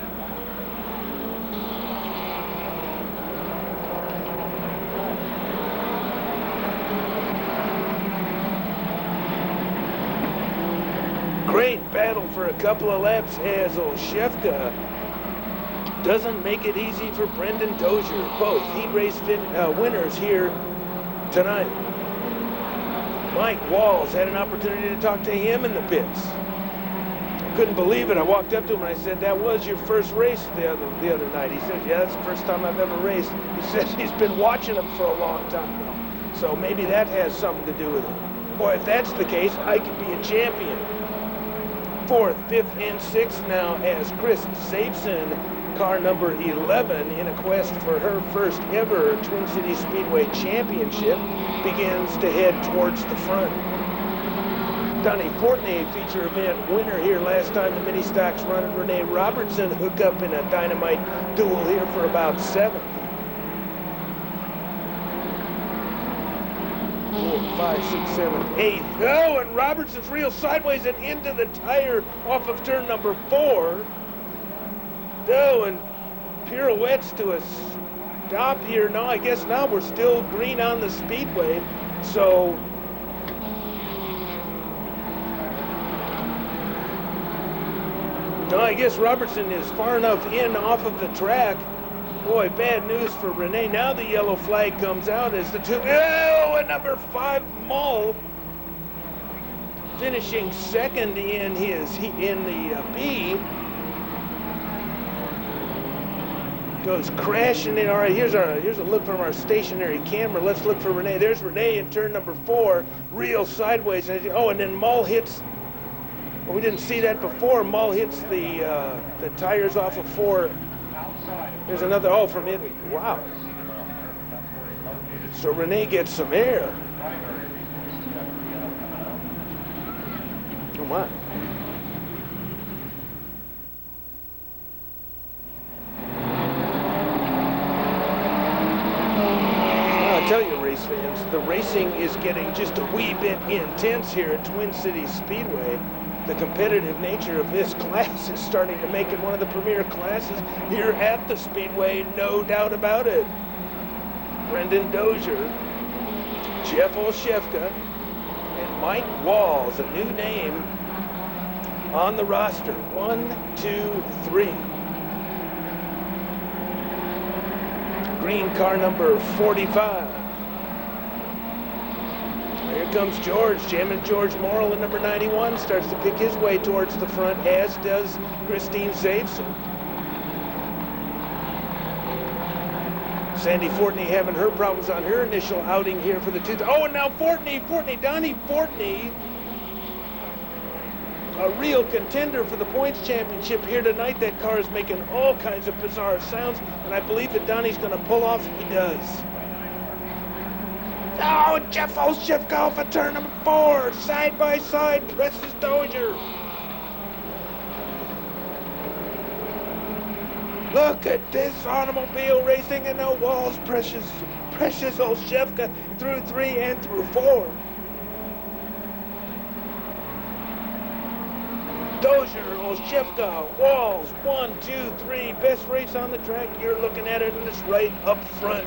Great battle for a couple of laps as Olszewka doesn't make it easy for Brendan Dozier. Both heat race winners here tonight. Mike Walls had an opportunity to talk to him in the pits. couldn't believe it. I walked up to him and I said, "That was your first race the other night?" He said, "Yeah, that's the first time I've ever raced." He says he's been watching them for a long time now. So maybe that has something to do with it. Boy, if that's the case, I could be a champion. 4th, 5th, and 6th now as Chris Zaveson, car number 11, in a quest for her first ever Twin Cities Speedway Championship, begins to head towards the front. Donnie Fortney, feature event winner here last time the mini stocks run, and Renee Robertson hook up in a dynamite duel here for about 7th. 4, 5, 6, 7, 8. Oh, and Robertson's real sideways and into the tire off of turn number 4. Oh, and pirouettes to a stop here. No, I guess now we're still green on the speedway. So no, I guess Robertson is far enough in off of the track. Boy, bad news for Renee. Now the yellow flag comes out as the two. Oh, and number 5, Mull, finishing 2nd in the B. Goes crashing in. All right, here's a look from our stationary camera. Let's look for Renee. There's Renee in turn number 4, real sideways. Oh, and then Mull hits. Well, we didn't see that before. Mull hits the tires off of 4. There's another, oh, from it. Wow. So Renee gets some air. Come on. I'll tell you, race fans, the racing is getting just a wee bit intense here at Twin Cities Speedway. The competitive nature of this class is starting to make it one of the premier classes here at the Speedway, no doubt about it. Brendan Dozier, Jeff Olszewka, and Mike Walls, a new name on the roster. 1, 2, 3. Green car number 45. Here comes George, jamming George Morrill in number 91, starts to pick his way towards the front, as does Christine Zaveson. Sandy Fortney having her problems on her initial outing here for the oh, and now Donnie Fortney, a real contender for the points championship here tonight. That car is making all kinds of bizarre sounds, and I believe that Donnie's going to pull off. He does. Oh, Jeff Olszewka off of turn number 4. Side by side, presses Dozier. Look at this automobile racing, and now Walls precious Olszewka through 3 and through 4. Dozier, Olszewka, Walls, 1, 2, 3. Best race on the track. You're looking at it, and it's right up front.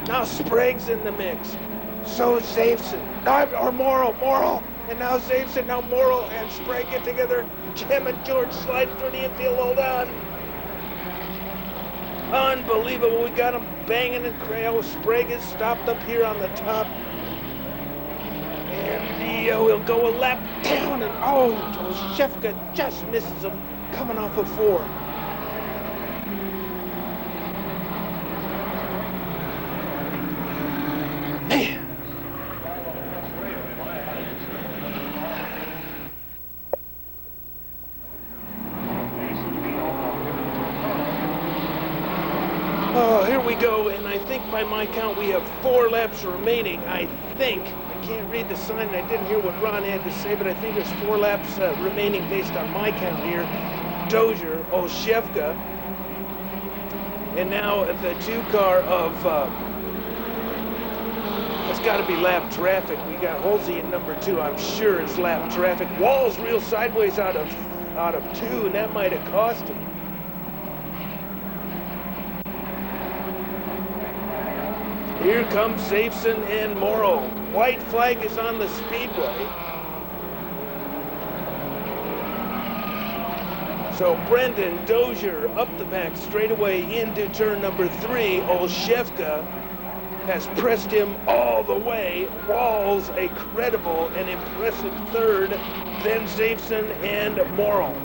Now Sprague's in the mix. So is Zaveson. Or Morrill. And now Zaveson, now Morrill and Sprague get together. Jim and George slide through the infield. Hold on. Unbelievable. We got him banging and crazy. Sprague is stopped up here on the top. And he'll go a lap down. And Olszewka just misses him coming off of 4. Go, and I think by my count we have 4 laps remaining. I can't read the sign, and I didn't hear what Ron had to say, but I think there's 4 laps remaining based on my count here. Dozier, Olszewka, and now the 2 car of it's got to be lap traffic. We got Holsey in number 2. I'm sure it's lap traffic. Walls real sideways out of 2, and that might have cost him. Here comes Zaveson and Morrill. White flag is on the speedway. So Brendan Dozier up the back straightaway into turn number 3. Olszewka has pressed him all the way. Walls a credible and impressive third, then Zafson and Morrill.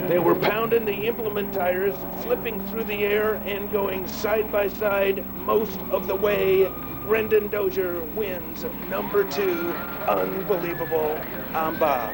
They were pounding the implement tires, flipping through the air and going side by side most of the way. Brendan Dozier wins number 2. Unbelievable en bas.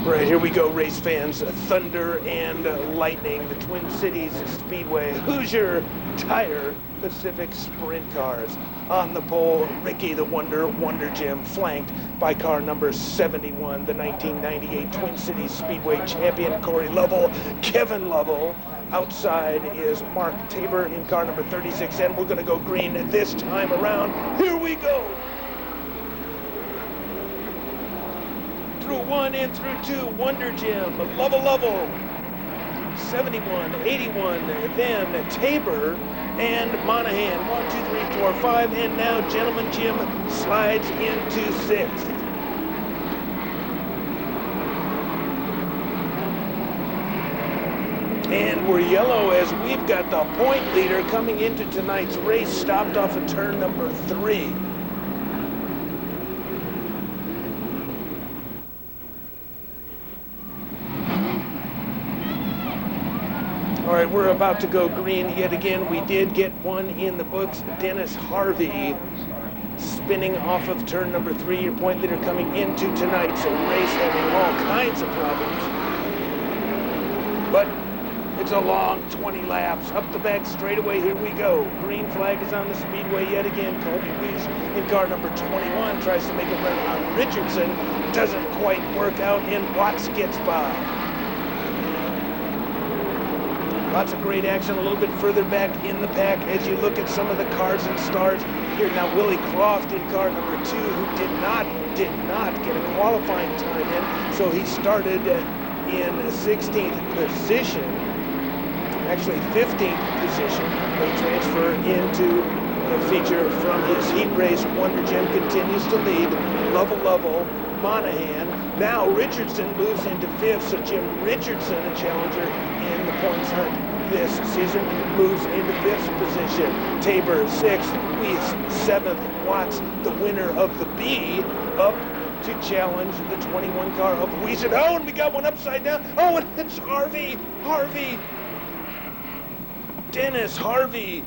Right, here we go, race fans. Thunder and lightning, the Twin Cities Speedway Hoosier Tire Pacific Sprint Cars. On the pole, Ricky the Wonder Jim, flanked by car number 71, the 1998 Twin Cities Speedway champion, Corey Lovell, Kevin Lovell. Outside is Mark Tabor in car number 36, and we're going to go green this time around. Here we go! Through 1 and through 2, Wonder Jim, Lovell, 71, 81, then Tabor and Monahan, 1, 2, 3, 4, 5, and now Gentleman Jim slides into 6th. And we're yellow as we've got the point leader coming into tonight's race, stopped off at turn number 3. All right, we're about to go green yet again. We did get one in the books. Dennis Harvey spinning off of turn number 3. Your point leader coming into tonight's race, having all kinds of problems. But it's a long 20 laps. Up the back straightaway, here we go. Green flag is on the speedway yet again. Colby Weiss in car number 21 tries to make a run on Richardson. Doesn't quite work out, and Watts gets by. Lots of great action a little bit further back in the pack as you look at some of the cars and stars here. Now Willie Croft in car number 2, who did not get a qualifying time in, so he started in 16th position, actually 15th position. A transfer into the feature from his heat race. Wonder Jim continues to lead. Lovell, Monahan. Now Richardson moves into 5th, so Jim Richardson, a challenger in the points hunt this season, moves into 5th position. Tabor 6th, Weiss 7th, Watts, the winner of the B, up to challenge the 21 car of Weiss. Oh, and we got one upside down. Oh, and it's Harvey, Dennis Harvey.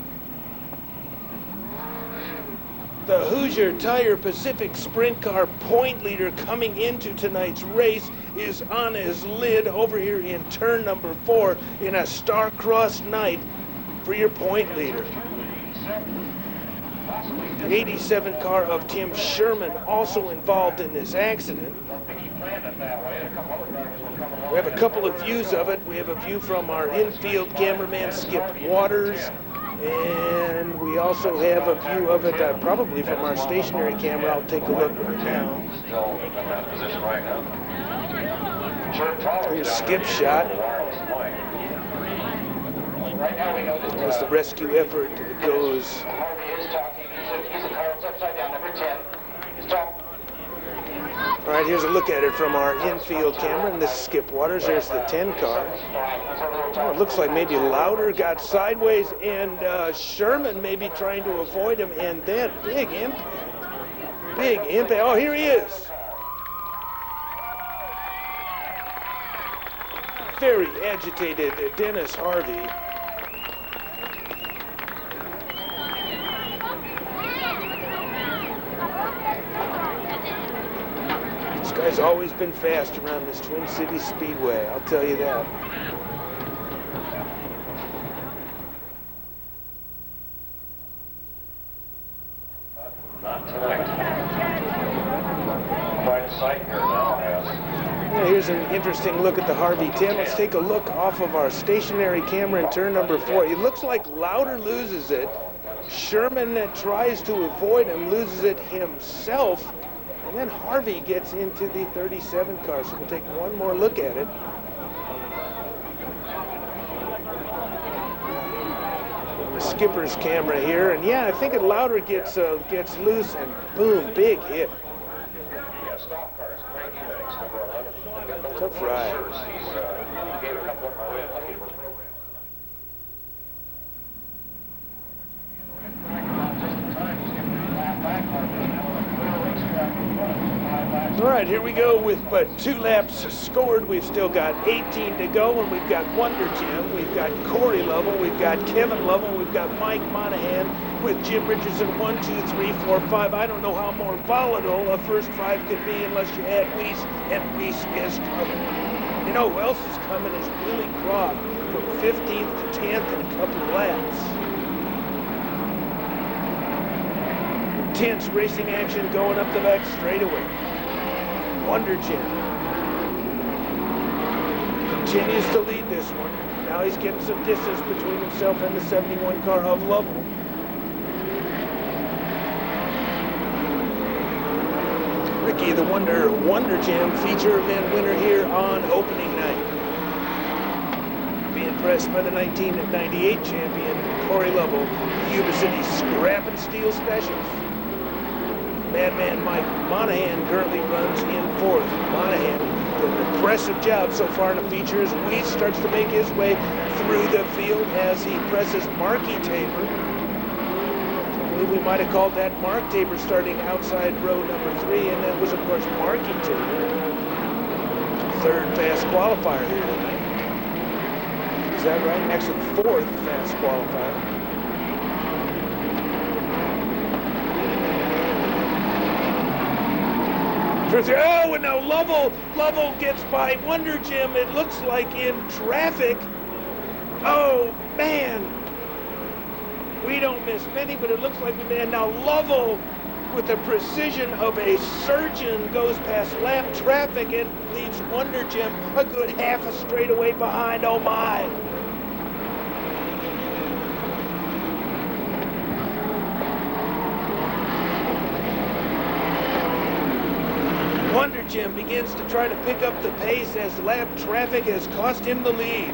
The Hoosier Tire Pacific Sprint Car point leader coming into tonight's race is on his lid over here in turn number 4 in a star-crossed night for your point leader. The 87 car of Tim Sherman also involved in this accident. We have a couple of views of it. We have a view from our infield cameraman, Skip Waters. And we also have a view of it probably from our stationary camera. I'll take a look right now. Still in that position right now. Here's Skip's shot. Right now we know that As the rescue effort goes. Harvey is talking. He's a car upside down, number 10. He's talking. All right, here's a look at it from our infield camera, and this is Skip Waters. There's the 10 car. Oh, it looks like maybe Lauder got sideways, and Sherman may be trying to avoid him, and that big impact. Oh, here he is. Very agitated Dennis Harvey. This guy's always been fast around this Twin Cities Speedway, I'll tell you that. Not tonight. Quite a sight here now, yes. Well, here's an interesting look at the Harvey 10. Let's take a look off of our stationary camera in turn number 4. It looks like Lauder loses it. Sherman tries to avoid him, loses it himself. And then Harvey gets into the 37 car, so we'll take one more look at it. The skipper's camera here, and yeah, I think it Lauder gets loose, and boom, big hit. Yeah, stock cars, great units, number 11. Tough ride. He gave a couple of them away, lucky for program. All right, here we go with but 2 laps scored. We've still got 18 to go, and we've got Wonder Jim, we've got Corey Lovell, we've got Kevin Lovell, we've got Mike Monahan with Jim Richardson, 1, 2, 3, 4, 5. I don't know how more volatile a first 5 could be unless you add Weiss, and Weiss is trouble. You know who else is coming is Willie Croft from 15th to 10th in a couple of laps. Intense racing action going up the back straightaway. Wonder Jim continues to lead this one. Now he's getting some distance between himself and the 71 car of Lovell. Ricky the Wonder Jim feature event winner here on opening night. Being pressed by the 1998 champion Corey Lovell, Yuba City Scrap and Steel Specials. Madman Mike Monahan currently runs in 4th. Monahan did an impressive job so far in the features. Weiss starts to make his way through the field as he presses Marky Tabor. I believe we might have called that Mark Tabor starting outside row number 3, and that was, of course, Marky Tabor. 3rd fast qualifier here tonight. Is that right? Actually, 4th fast qualifier. Oh, and now Lovell gets by Wonder Jim. It looks like in traffic. Oh, man. We don't miss many, but it looks like we may. Now Lovell, with the precision of a surgeon, goes past lap traffic and leaves Wonder Jim a good half a straightaway behind. Oh, my. Wonder Jim begins to try to pick up the pace as lap traffic has cost him the lead.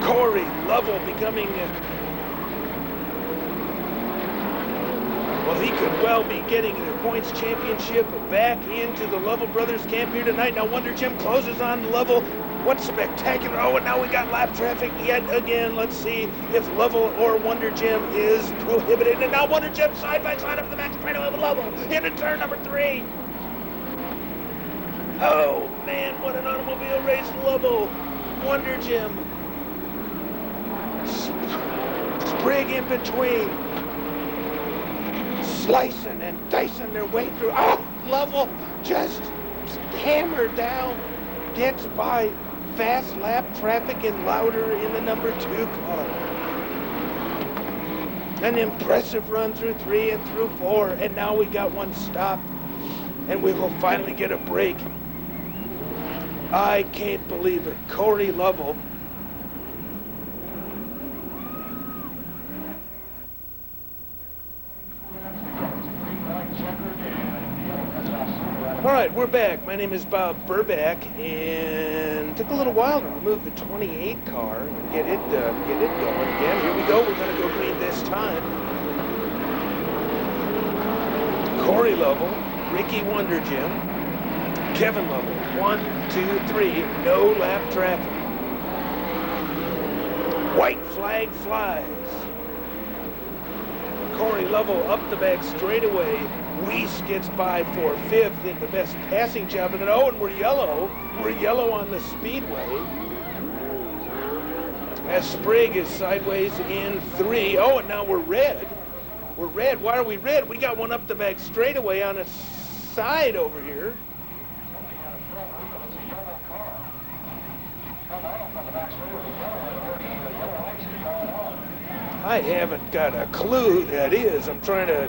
Corey Lovell becoming, well, he could well be getting the points championship back into the Lovell brothers camp here tonight. Now Wonder Jim closes on Lovell. What spectacular, oh, and now we got lap traffic yet again. Let's see if Lovell or Wonder Jim is prohibited. And now Wonder Jim side by side up the back straightaway with Lovell into turn number 3. Oh, man, what an automobile race, Lovell. Wonder Jim. Sprig in between. Slicing and dicing their way through. Oh, Lovell just hammered down. Gets by fast lap traffic and Lauder in the number 2 car. An impressive run through 3 and through 4, and now we got one stop, and we will finally get a break. I can't believe it. Corey Lovell. All right, we're back. My name is Bob Burback, and took a little while to remove the 28 car and get it going again. Here we go. We're going to go green this time. Corey Lovell, Ricky Wonder Jim, Kevin Lovell. 1, 2, 3. No lap traffic. White flag flies. Corey Lovell up the back straightaway. Weiss gets by for 5th in the best passing job. And then, oh, and we're yellow. We're yellow on the Speedway. As Sprigg is sideways in 3. Oh, and now we're red. We're red. Why are we red? We got one up the back straightaway on a side over here. I haven't got a clue who that is. I'm trying to...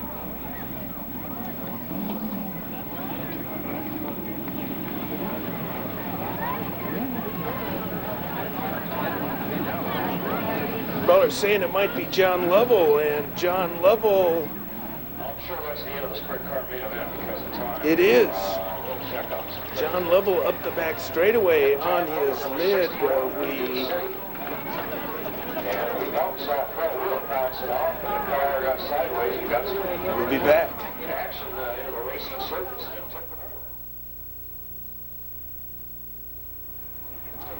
Well, they're saying it might be John Lovell, and John Lovell sure that's the end of the sprint car main event because of time. It is. Checkups. John Lovell up the back straightaway on his lid. And we bounce that front wheel, bounce it off, and the car got sideways and got some We'll be back. action into the racing surface and took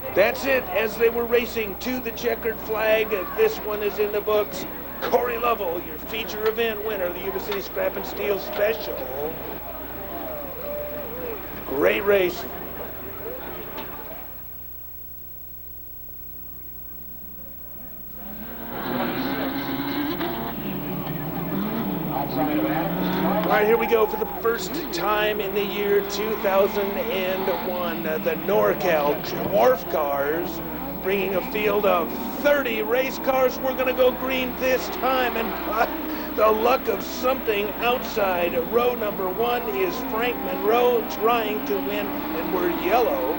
the That's it. As they were racing to the checkered flag, this one is in the books. Corey Lovell, your feature event winner, the Yuba City Scrap and Steel Special. Great race. outside of Adams. All right, here we go for the first time in the year 2001. The NorCal Dwarf Cars bringing a field of 30 race cars. We're going to go green this time, and the luck of something outside row number 1 is Frank Monroe trying to win, and we're yellow.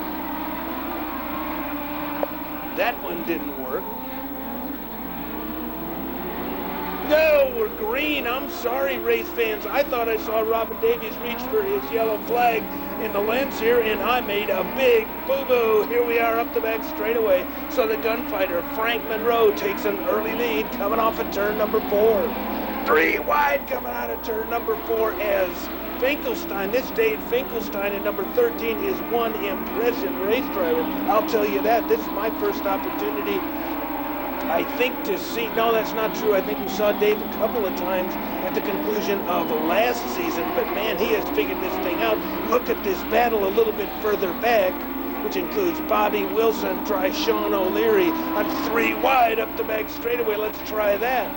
That one didn't work. No, we're green. I'm sorry, race fans. I thought I saw Robin Davies reach for his yellow flag in the lens here, and I made a big boo-boo. Here we are up the back straightaway. So the gunfighter, Frank Monroe, takes an early lead coming off of turn number 4. 3 wide coming out of turn number 4 as Finkelstein, this Dave Finkelstein in number 13 is one impressive race driver. I'll tell you that. This is my first opportunity, I think, to see, no, that's not true. I think we saw Dave a couple of times at the conclusion of last season, but man, he has figured this thing out. Look at this battle a little bit further back, which includes Bobby Wilson, try Sean O'Leary on 3 wide up the back straightaway. Let's try that.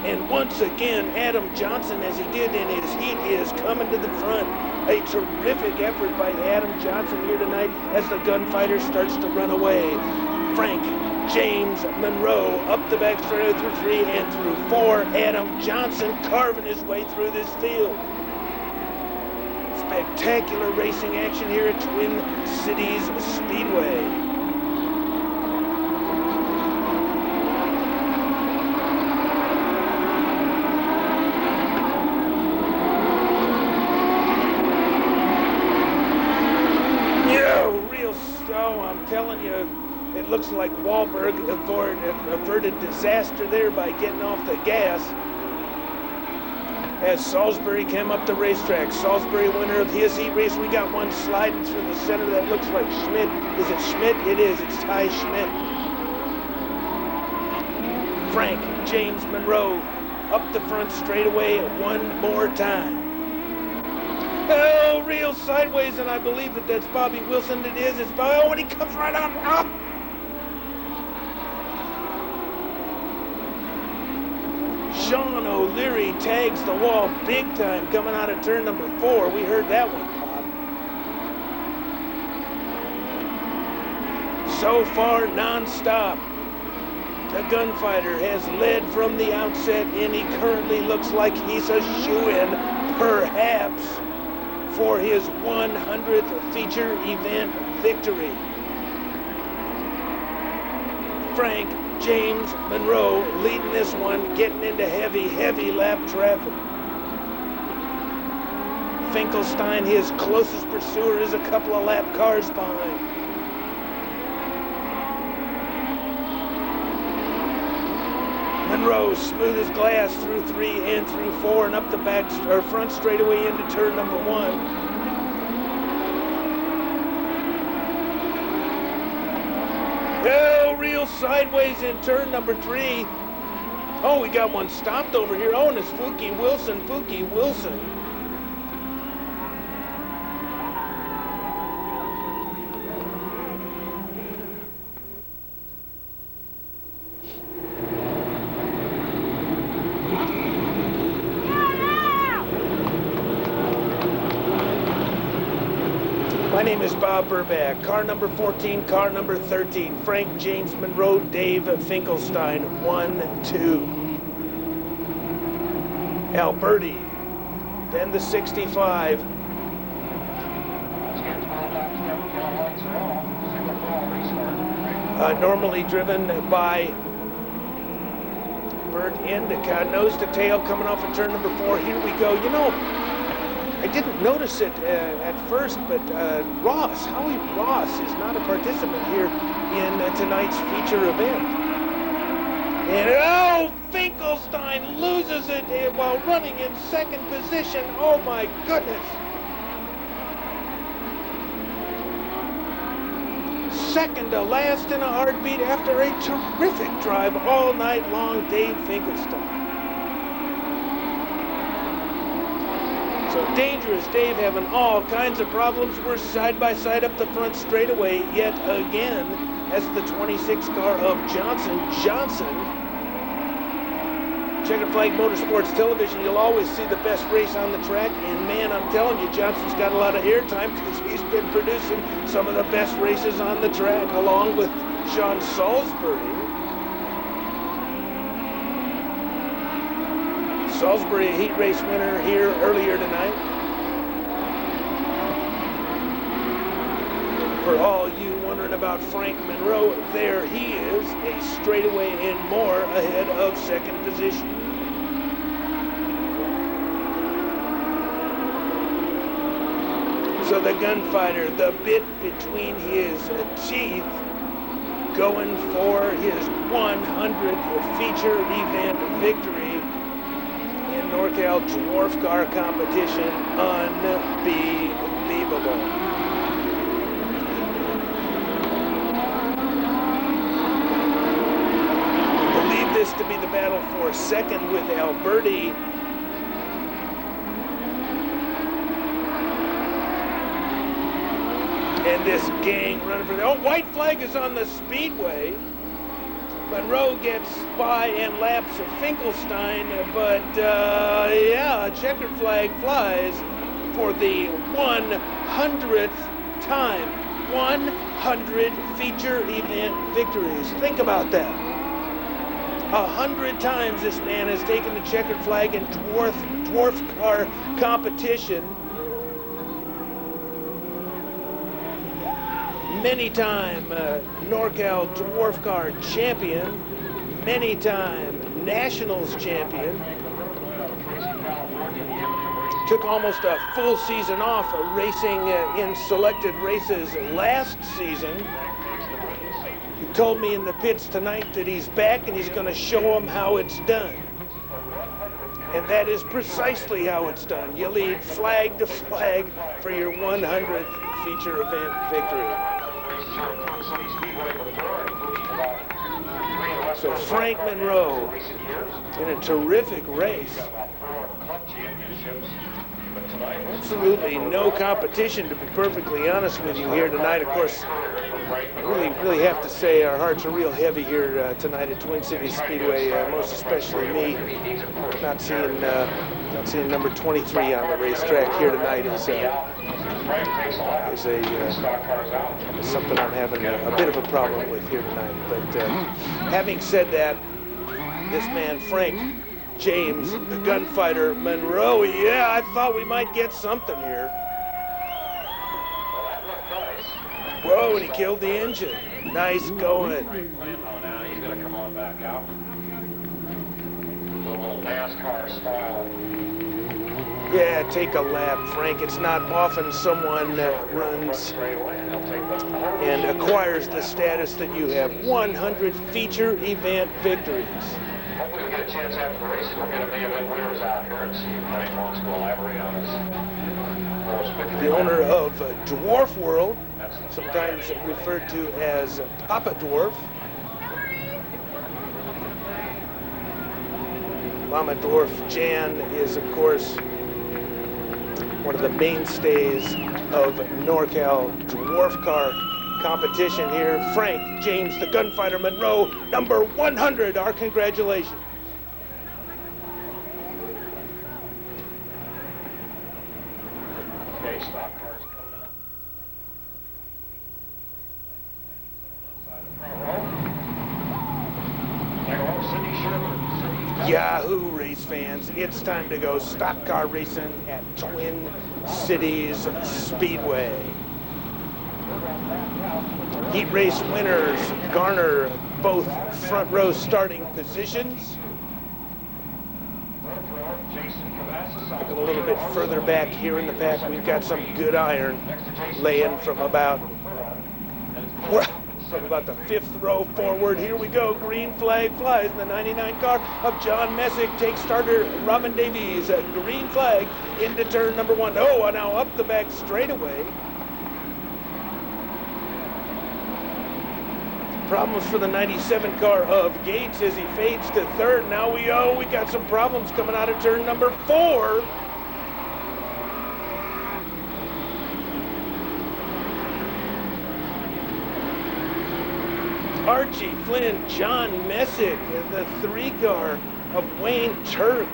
And once again, Adam Johnson, as he did in his heat, is coming to the front. A terrific effort by Adam Johnson here tonight as the gunfighter starts to run away. Frank James Monroe up the back straightaway through 3 and through 4. Adam Johnson carving his way through this field. Spectacular racing action here at Twin Cities Speedway. I'm telling you, it looks like Wahlberg averted disaster there by getting off the gas as Salisbury came up the racetrack. Salisbury, winner of his heat race. We got one sliding through the center that looks like Schmidt. Is it Schmidt? It is. It's Ty Schmidt. Frank James Monroe up the front straightaway one more time. Oh, real sideways, and I believe that that's Bobby Wilson. It is. It's Bobby. Oh, and he comes right on. Oh. Sean O'Leary tags the wall big time coming out of turn number 4. We heard that one pop. So far, non-stop. The gunfighter has led from the outset, and he currently looks like he's a shoo-in, perhaps, for his 100th feature event victory. Frank James Monroe leading this one, getting into heavy lap traffic. Finkelstein, his closest pursuer, is a couple of lap cars behind. Monroe, smooth as glass through 3 and through 4 and up the back or front straightaway into turn number 1. Oh, real sideways in turn number 3. Oh, we got one stopped over here. Oh, and it's Fookie Wilson. My name is Bob Burback. Car number 14, car number 13. Frank James Monroe, Dave Finkelstein, 1-2. Alberti, then the 65. Normally driven by Burt Indica, nose to tail coming off of turn number 4. Here we go. You know, I didn't notice it at first, but Howie Ross is not a participant here in tonight's feature event. And oh, Finkelstein loses it while running in second position. Oh my goodness. Second to last in a heartbeat after a terrific drive all night long, Dave Finkelstein. So Dangerous Dave having all kinds of problems. We're side by side up the front straightaway yet again as the 26 car of Johnson. Checkered Flag Motorsports Television, you'll always see the best race on the track, and man, I'm telling you, Johnson's got a lot of airtime because he's been producing some of the best races on the track, along with Sean Salisbury. Salisbury, a heat race winner here earlier tonight. For all you wondering about Frank Monroe, there he is, a straightaway and more ahead of second position. So the gunfighter, the bit between his teeth, going for his 100th feature event victory in NorCal Dwarf Car Competition. Unbelievable. This to be the battle for second with Alberti. And this gang running for the... Oh, white flag is on the Speedway. Monroe gets by and laps of Finkelstein, but yeah, checkered flag flies for the 100th time. 100 feature event victories. Think about that. 100 times this man has taken the checkered flag in dwarf car competition. Many-time NorCal Dwarf Car champion, many-time Nationals champion. Took almost a full season off racing in selected races last season. He told me in the pits tonight that he's back and he's going to show them how it's done. And that is precisely how it's done. You lead flag to flag for your 100th feature event victory. So Frank Monroe in a terrific race. Absolutely no competition, to be perfectly honest with you, here tonight. Of course, really have to say our hearts are real heavy here tonight at Twin Cities Speedway. Most especially me, not seeing number 23 on the racetrack here tonight is something I'm having a bit of a problem with here tonight. But having said that, this man Frank James, the gunfighter Monroe, yeah, I thought we might get something here. Whoa, and he killed the engine. Nice going. Now he's going to come on back out. A little NASCAR style. Yeah, take a lap, Frank. It's not often someone runs and acquires the status that you have. 100 feature event victories. Hopefully we get a chance after the race. We'll get a main event winners out here and see if Frank wants to elaborate on his. The owner of Dwarf World, sometimes referred to as Papa Dwarf. Mama Dwarf Jan is, of course, one of the mainstays of NorCal Dwarf Car competition here. Frank James, the gunfighter Monroe, number 100. Our congratulations. Okay, stock cars coming. Yahoo race fans, it's time to go stock car racing at Twin Cities Speedway. Heat race winners garner both front row starting positions. Looking a little bit further back here in the pack, we've got some good iron laying from about the 5th row forward. Here we go. Green flag flies. The 99 car of John Messick takes starter Robin Davies. Green flag into turn number 1. Oh, now up the back straightaway. Problems for the 97 car of Gates as he fades to 3rd. Now we got some problems coming out of turn number 4. Archie Flynn, John Messick, the 3 car of Wayne Turk.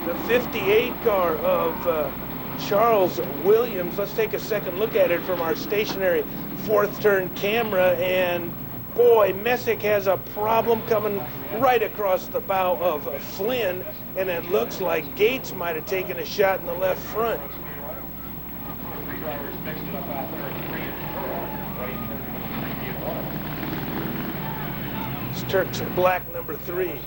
The 58 car of Charles Williams. Let's take a second look at it from our stationary 4th turn camera, and boy, Messick has a problem coming right across the bow of Flynn, and it looks like Gates might have taken a shot in the left front. It's Turk's black number 3.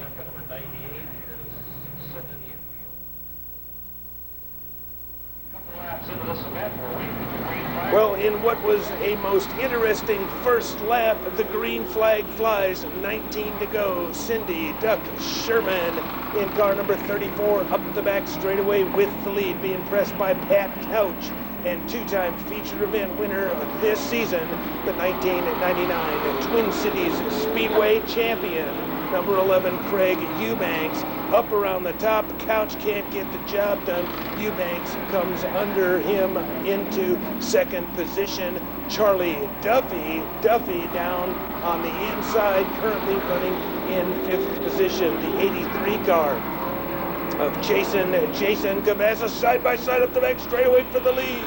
Well, in what was a most interesting first lap, the green flag flies, 19 to go. Cindy Duck Sherman in car number 34 up the back straightaway with the lead, being pressed by Pat Couch and 2-time feature event winner this season, the 1999 Twin Cities Speedway champion, number 11, Craig Eubanks. Up around the top, Couch can't get the job done. Eubanks comes under him into 2nd position. Charlie Duffy down on the inside, currently running in 5th position. The 83 car of Jason Cavazza side by side up the back straightaway for the lead.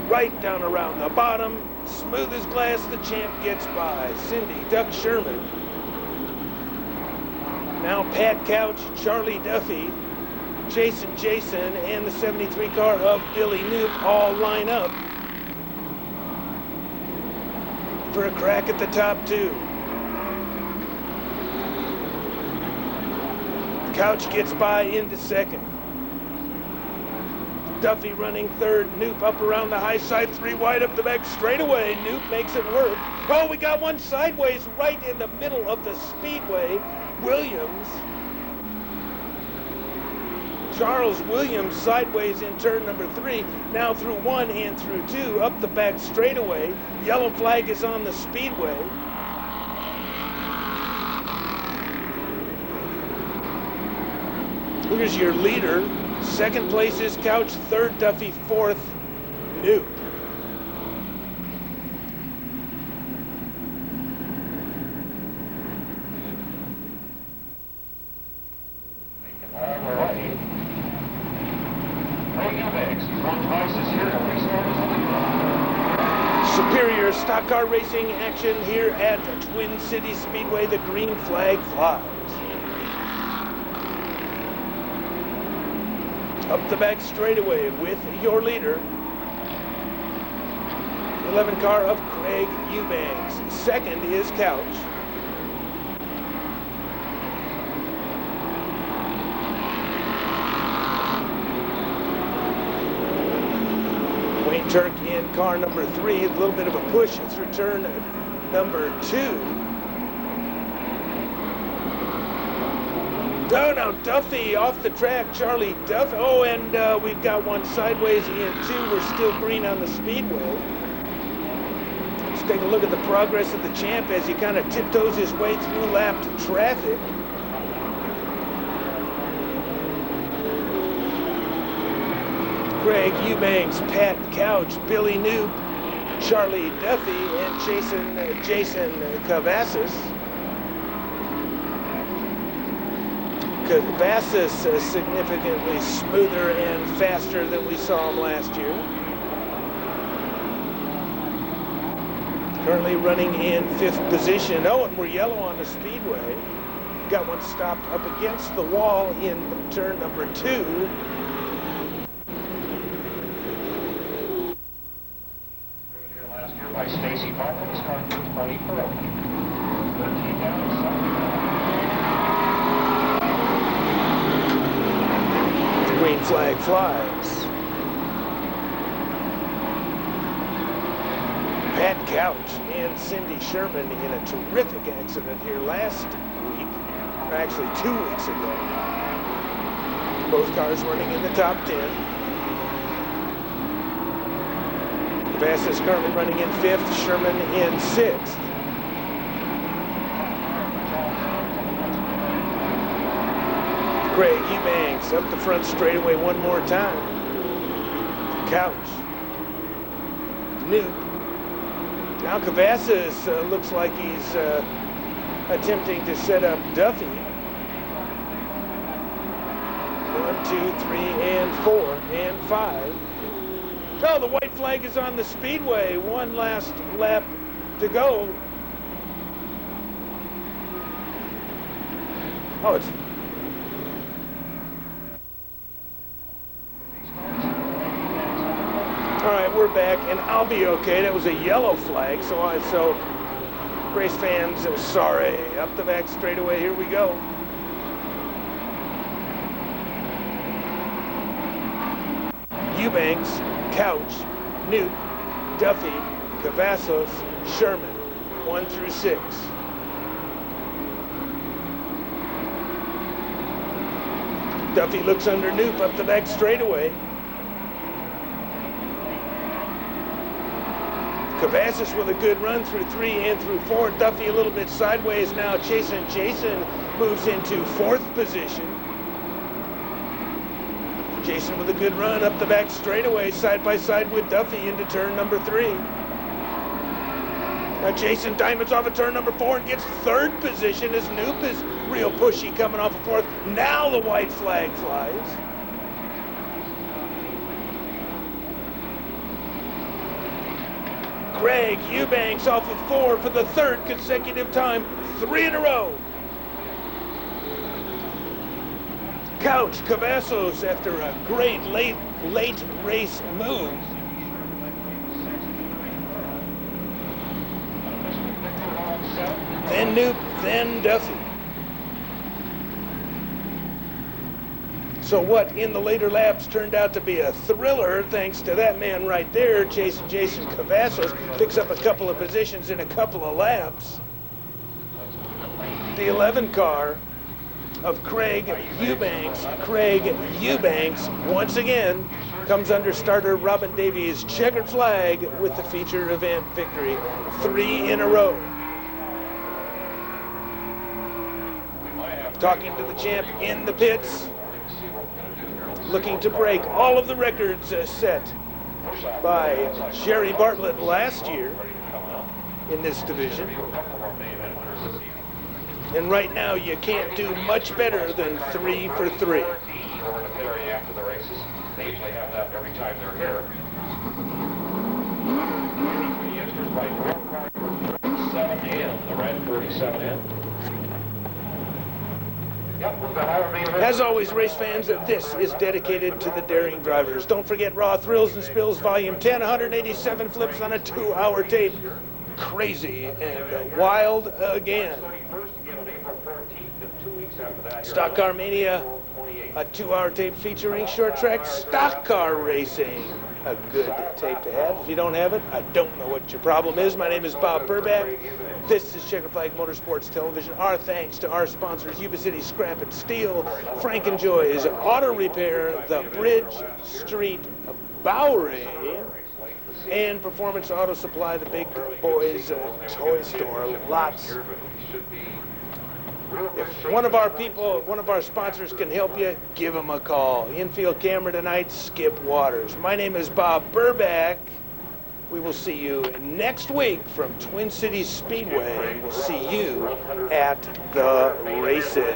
Right down around the bottom, smooth as glass, the champ gets by. Cindy Duck Sherman. Now Pat Couch, Charlie Duffy, Jason, and the 73 car of Billy Knoop all line up for a crack at the top 2. Couch gets by into 2nd. Duffy running 3rd. Knoop up around the high side, 3 wide up the back straightaway. Knoop makes it work. Oh, we got one sideways right in the middle of the speedway. Williams. Charles Williams sideways in turn number 3. Now through 1 and through 2 up the back straightaway. Yellow flag is on the speedway. Here's your leader. 2nd place is Couch, 3rd Duffy, 4th Knoop. Superior stock car racing action here at Twin Cities Speedway. The green flag flies. Up the back straightaway with your leader, 11 car of Craig Eubanks. 2nd is Couch. Wayne Turk in car number 3. A little bit of a push through turn number 2. Oh, now Duffy off the track, Charlie Duffy. Oh, and we've got one sideways in 2. We're still green on the speedway. Let's take a look at the progress of the champ as he kind of tiptoes his way through lapped traffic. Craig Eubanks, Pat Couch, Billy Knoop, Charlie Duffy, and Jason Cavazza. Cavazza is significantly smoother and faster than we saw him last year. Currently running in 5th position. Oh, and we're yellow on the speedway. Got one stopped up against the wall in turn number 2. Last year by Stacy Parker, this car 24. 13 flag flies. Pat Couch and Cindy Sherman in a terrific accident here last week, or actually 2 weeks ago. Both cars running in the top 10. Cavazos currently running in 5th, Sherman in 6th. Craig Eubanks up the front straightaway one more time. Couch. Newt. Now Cavazos looks like he's attempting to set up Duffy. 1, 2, 3, and 4, and 5. Oh, the white flag is on the Speedway. One last lap to go. Oh, it's... All right, we're back, and I'll be okay. That was a yellow flag, so race fans, sorry. Up the back straightaway, here we go. Eubanks, Couch, Newt, Duffy, Cavazos, Sherman, 1 through 6. Duffy looks under Newt up the back straightaway. Cavazos with a good run through 3 and through 4. Duffy a little bit sideways now. Jason moves into 4th position. Jason with a good run up the back straightaway, side by side with Duffy into turn number 3. Now Jason diamonds off of turn number 4 and gets 3rd position as Noop is real pushy coming off of 4th. Now the white flag flies. Craig Eubanks off of 4 for the 3rd consecutive time, 3 in a row. Couch, Cavazos after a great late race move. Then Noop, then Duffy. So what in the later laps turned out to be a thriller, thanks to that man right there, Jason Cavazos, picks up a couple of positions in a couple of laps. The 11 car of Craig Eubanks. Craig Eubanks, once again, comes under starter Robin Davies' checkered flag with the feature event victory. 3 in a row. Talking to the champ in the pits. Looking to break all of the records set by Jerry Bartlett last year in this division. And right now, you can't do much better than 3 for 3. After the races, they usually have that every time they're here. The youngsters by 47 in, the red 47 in. As always, race fans, this is dedicated to the daring drivers. Don't forget Raw Thrills and Spills Volume 10, 187 flips on a 2-hour tape. Crazy and wild again. Stock Car Mania, a 2-hour tape featuring short track stock car racing. A good tape to have. If you don't have it, I don't know what your problem is. My name is Bob Burback. This is Checkered Flag Motorsports Television. Our thanks to our sponsors, Yuba City Scrap and Steel, Frank and Joy's Auto Repair, the Bridge Street Bowery, and Performance Auto Supply, the big boys toy store. Lots. If one of our sponsors can help you, give them a call. Infield camera tonight, Skip Waters. My name is Bob Burback. We will see you next week from Twin Cities Speedway. We'll see you at the races.